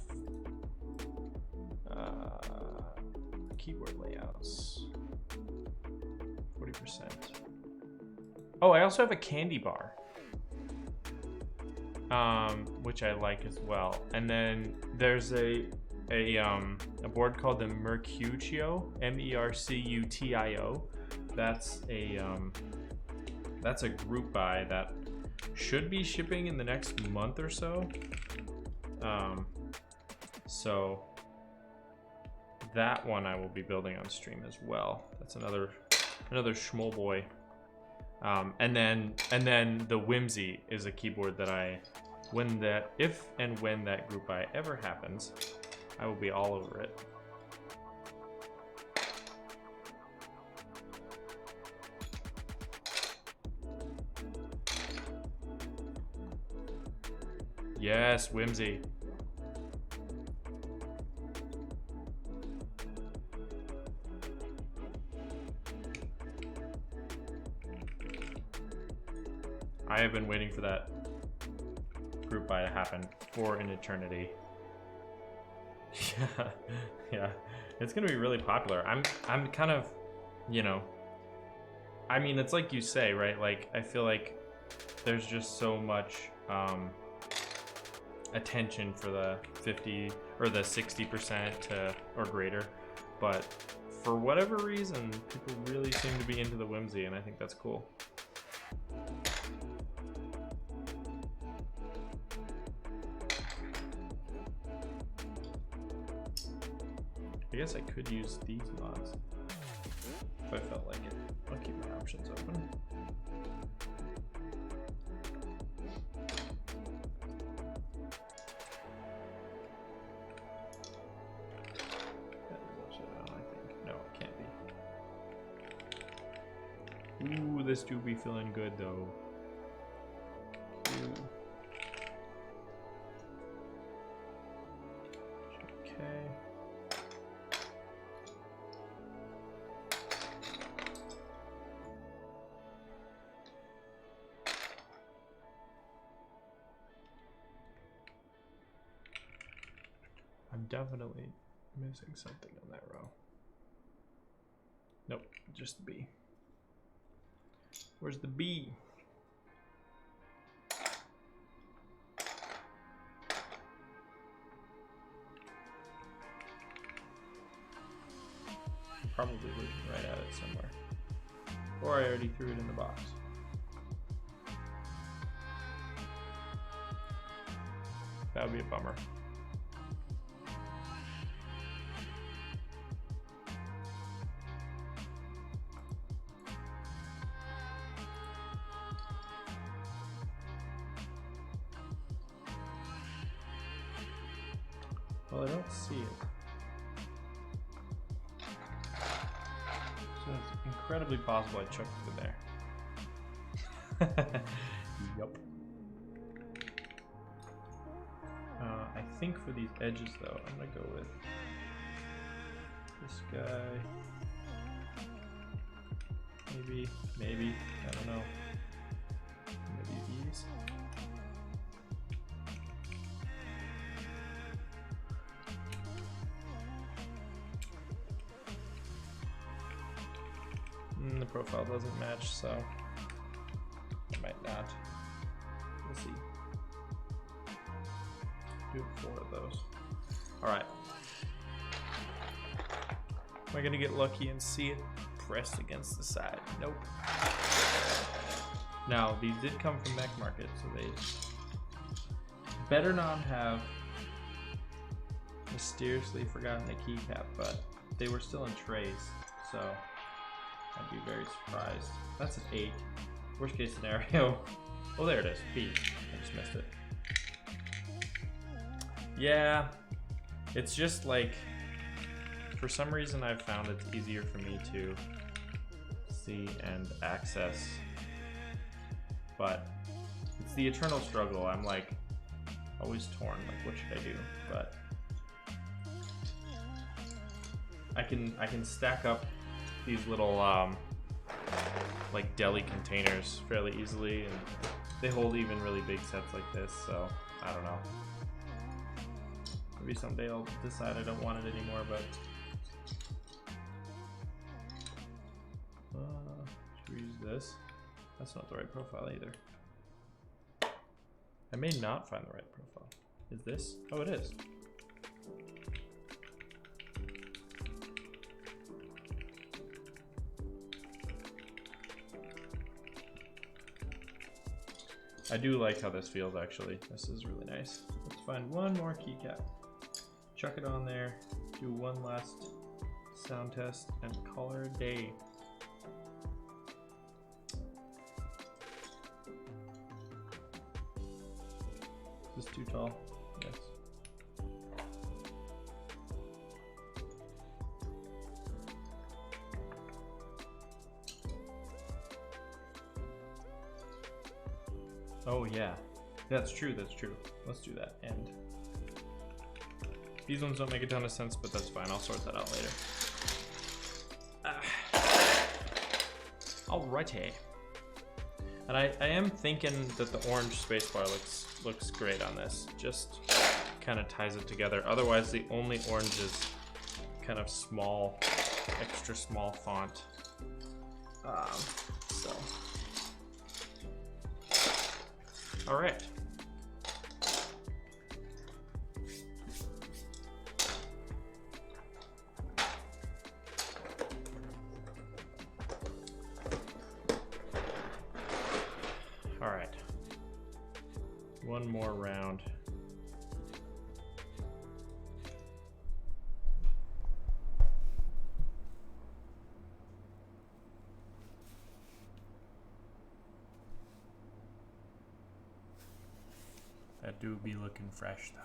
keyboard layouts, 40%. Oh, I also have a candy bar, which I like as well. And then there's a board called the Mercutio, MERCUTIO. That's a group buy that should be shipping in the next month or so. So that one I will be building on stream as well. That's another schmoll boy. And then the Whimsy is a keyboard that if and when that group buy ever happens, I will be all over it. Yes, Whimsy. I have been waiting for that group buy to happen for an eternity. Yeah, it's gonna be really popular. I'm kind of, you know, I mean, it's like you say, right? Like, I feel like there's just so much attention for the 50 or the 60% or greater, but for whatever reason, people really seem to be into the Whimsy, and I think that's cool. guess I could use these mods if I felt like it. I'll keep my options open. That is upside down, I think. No, it can't be. Ooh, this do be feeling good though. Ooh. Okay. I'm definitely missing something on that row. Nope, just the B. Where's the B? I'm probably looking right at it somewhere. Or I already threw it in the box. That would be a bummer. Well, I don't see it. So it's incredibly possible I chucked it in there. Yup. I think for these edges though, I'm gonna go with this guy. Maybe, I don't know. Maybe these. The profile doesn't match, so I might not. We'll see. Do 4 of those. Alright. Am I gonna get lucky and see it pressed against the side? Nope. Now, these did come from Mech Market, so they better not have mysteriously forgotten the keycap, but they were still in trays, so I'd be very surprised. That's an 8. Worst case scenario. Oh, there it is. B. I just missed it. Yeah, it's just like, for some reason I've found it's easier for me to see and access, but it's the eternal struggle. I'm like always torn, like what should I do? But I can stack up these little like deli containers fairly easily, and they hold even really big sets like this, so I don't know. Maybe someday I'll decide I don't want it anymore, but should we use this? That's not the right profile either. I may not find the right profile. Is this? Oh, it is. I do like how this feels, actually. This is really nice. Let's find one more keycap. Chuck it on there, do one last sound test, and call her a day. Is this too tall? Yes. Oh yeah, that's true, that's true. Let's do that. And these ones don't make a ton of sense, but that's fine. I'll sort that out later. Alrighty. And I am thinking that the orange spacebar looks great on this. Just kind of ties it together. Otherwise, the only orange is kind of small, extra small font. So. All right. All right. One more round. That do be looking fresh though.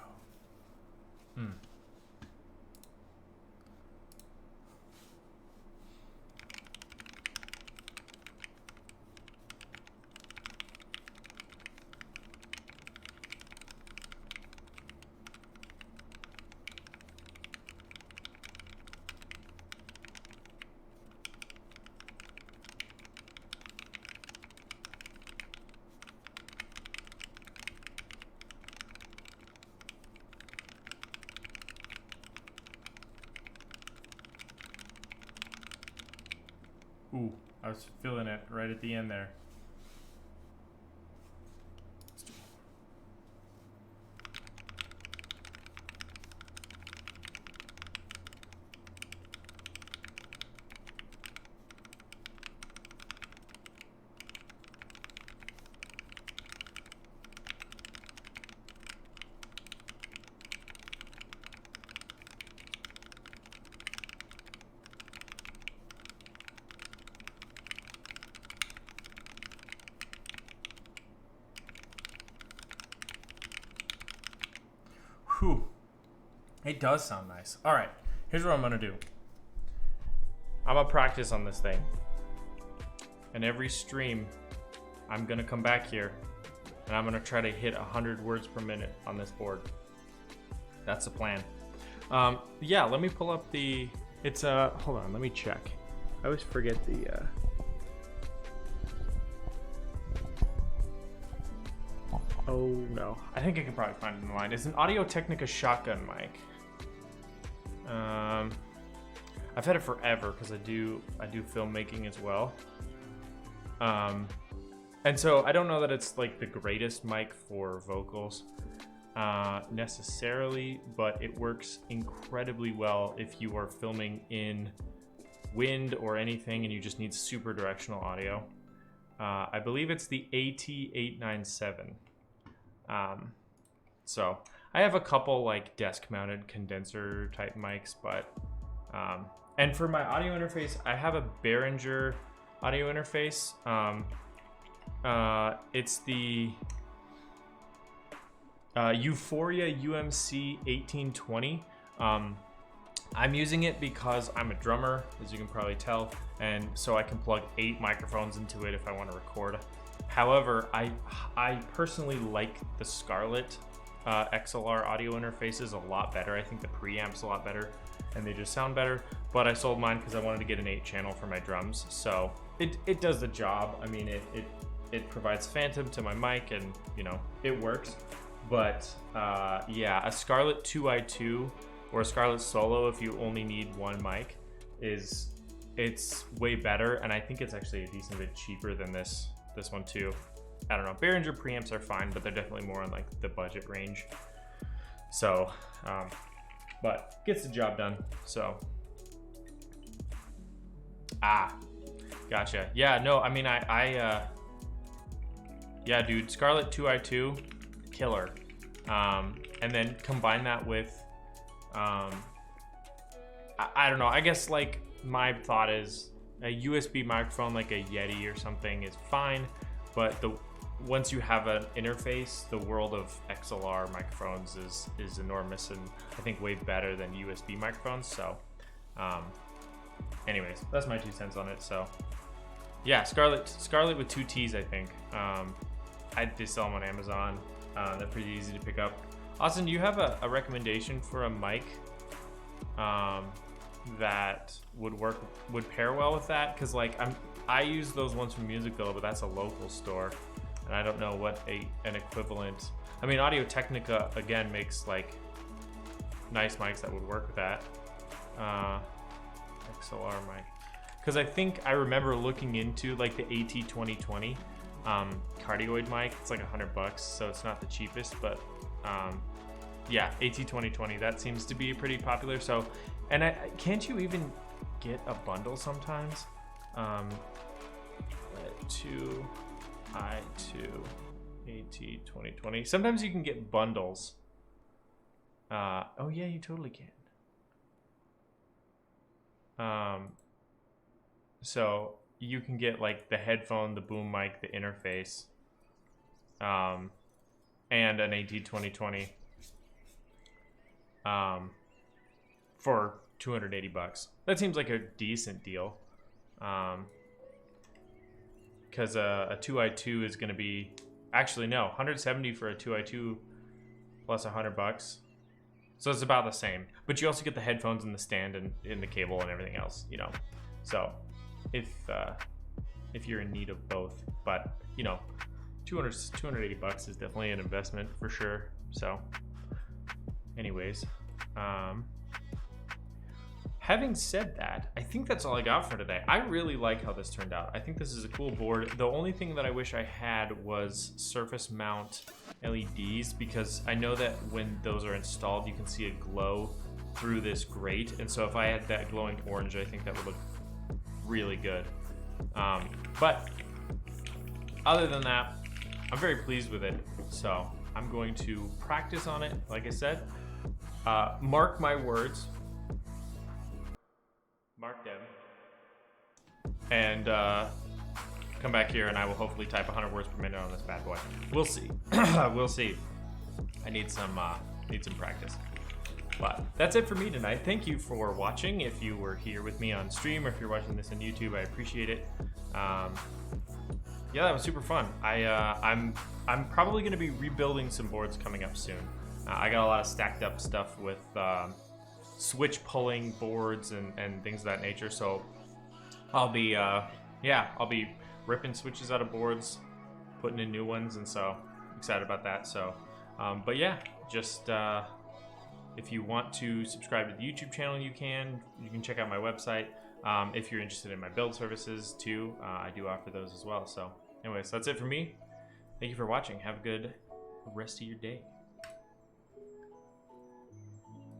Ooh, I was feeling it right at the end there. Whew. It does sound nice. All right, here's what I'm gonna do. I'm gonna practice on this thing. And every stream, I'm gonna come back here and I'm gonna try to hit 100 words per minute on this board. That's the plan. Yeah, let me pull up the, it's, hold on, let me check. I always forget the, oh no, I think I can probably find it online. It's an Audio Technica shotgun mic. I've had it forever because I do filmmaking as well. And so I don't know that it's like the greatest mic for vocals necessarily, but it works incredibly well if you are filming in wind or anything and you just need super directional audio. I believe it's the AT897. So I have a couple like desk mounted condenser type mics, but and for my audio interface, I have a Behringer audio interface. It's the Euphoria UMC 1820. I'm using it because I'm a drummer, as you can probably tell, and so I can plug 8 microphones into it if I want to record. However, I personally like the Scarlett XLR audio interfaces a lot better. I think the preamp's a lot better and they just sound better, but I sold mine because I wanted to get an 8-channel for my drums. So it does the job. I mean, it provides phantom to my mic and, you know, it works. But yeah, a Scarlett 2i2 or a Scarlett Solo, if you only need one mic, it's way better. And I think it's actually a decent bit cheaper than this one too. I don't know, Behringer preamps are fine, but they're definitely more in like the budget range. So, but gets the job done. So, gotcha. Yeah, no, I mean, yeah, dude, Scarlett 2i2, killer. And then combine that with, I don't know, I guess like my thought is a USB microphone like a Yeti or something is fine, but once you have an interface, the world of XLR microphones is enormous and I think way better than USB microphones. So anyways, that's my 2 cents on it. So yeah, Scarlett with 2 T's, I think. They sell them on Amazon. They're pretty easy to pick up. Austin, do you have a recommendation for a mic that would pair well with that? Because like I use those ones from Musicville, but that's a local store, and I don't know what an equivalent. I mean, Audio Technica again makes like nice mics that would work with that. XLR mic, because I think I remember looking into like the AT2020 cardioid mic. It's like $100, so it's not the cheapest, but yeah, AT2020, that seems to be pretty popular. So, and can't you even get a bundle sometimes? 2i2 AT2020. Sometimes you can get bundles. Oh yeah, you totally can. So you can get like the headphone, the boom mic, the interface, and an AT2020 for 280 bucks. That seems like a decent deal. Because a 2i2 is going to be, actually no, 170 for a 2i2 plus 100 bucks. So it's about the same. But you also get the headphones and the stand and the cable and everything else, you know. So if you're in need of both, but you know, 280 bucks is definitely an investment for sure. So anyways, having said that, I think that's all I got for today. I really like how this turned out. I think this is a cool board. The only thing that I wish I had was surface mount LEDs, because I know that when those are installed, you can see a glow through this grate. And so if I had that glowing orange, I think that would look really good. But other than that, I'm very pleased with it. So I'm going to practice on it, like I said. Mark my words. Mark them. And come back here and I will hopefully type 100 words per minute on this bad boy. We'll see. We'll see. I need some practice. But that's it for me tonight. Thank you for watching. If you were here with me on stream or if you're watching this on YouTube, I appreciate it. Yeah, that was super fun. I'm probably going to be rebuilding some boards coming up soon. I got a lot of stacked up stuff with switch pulling boards and things of that nature. So I'll be I'll be ripping switches out of boards, putting in new ones, and so I'm excited about that. So but yeah, just if you want to subscribe to the YouTube channel, you can check out my website. If you're interested in my build services too, I do offer those as well. So anyways, that's it for me. Thank you for watching. Have a good rest of your day.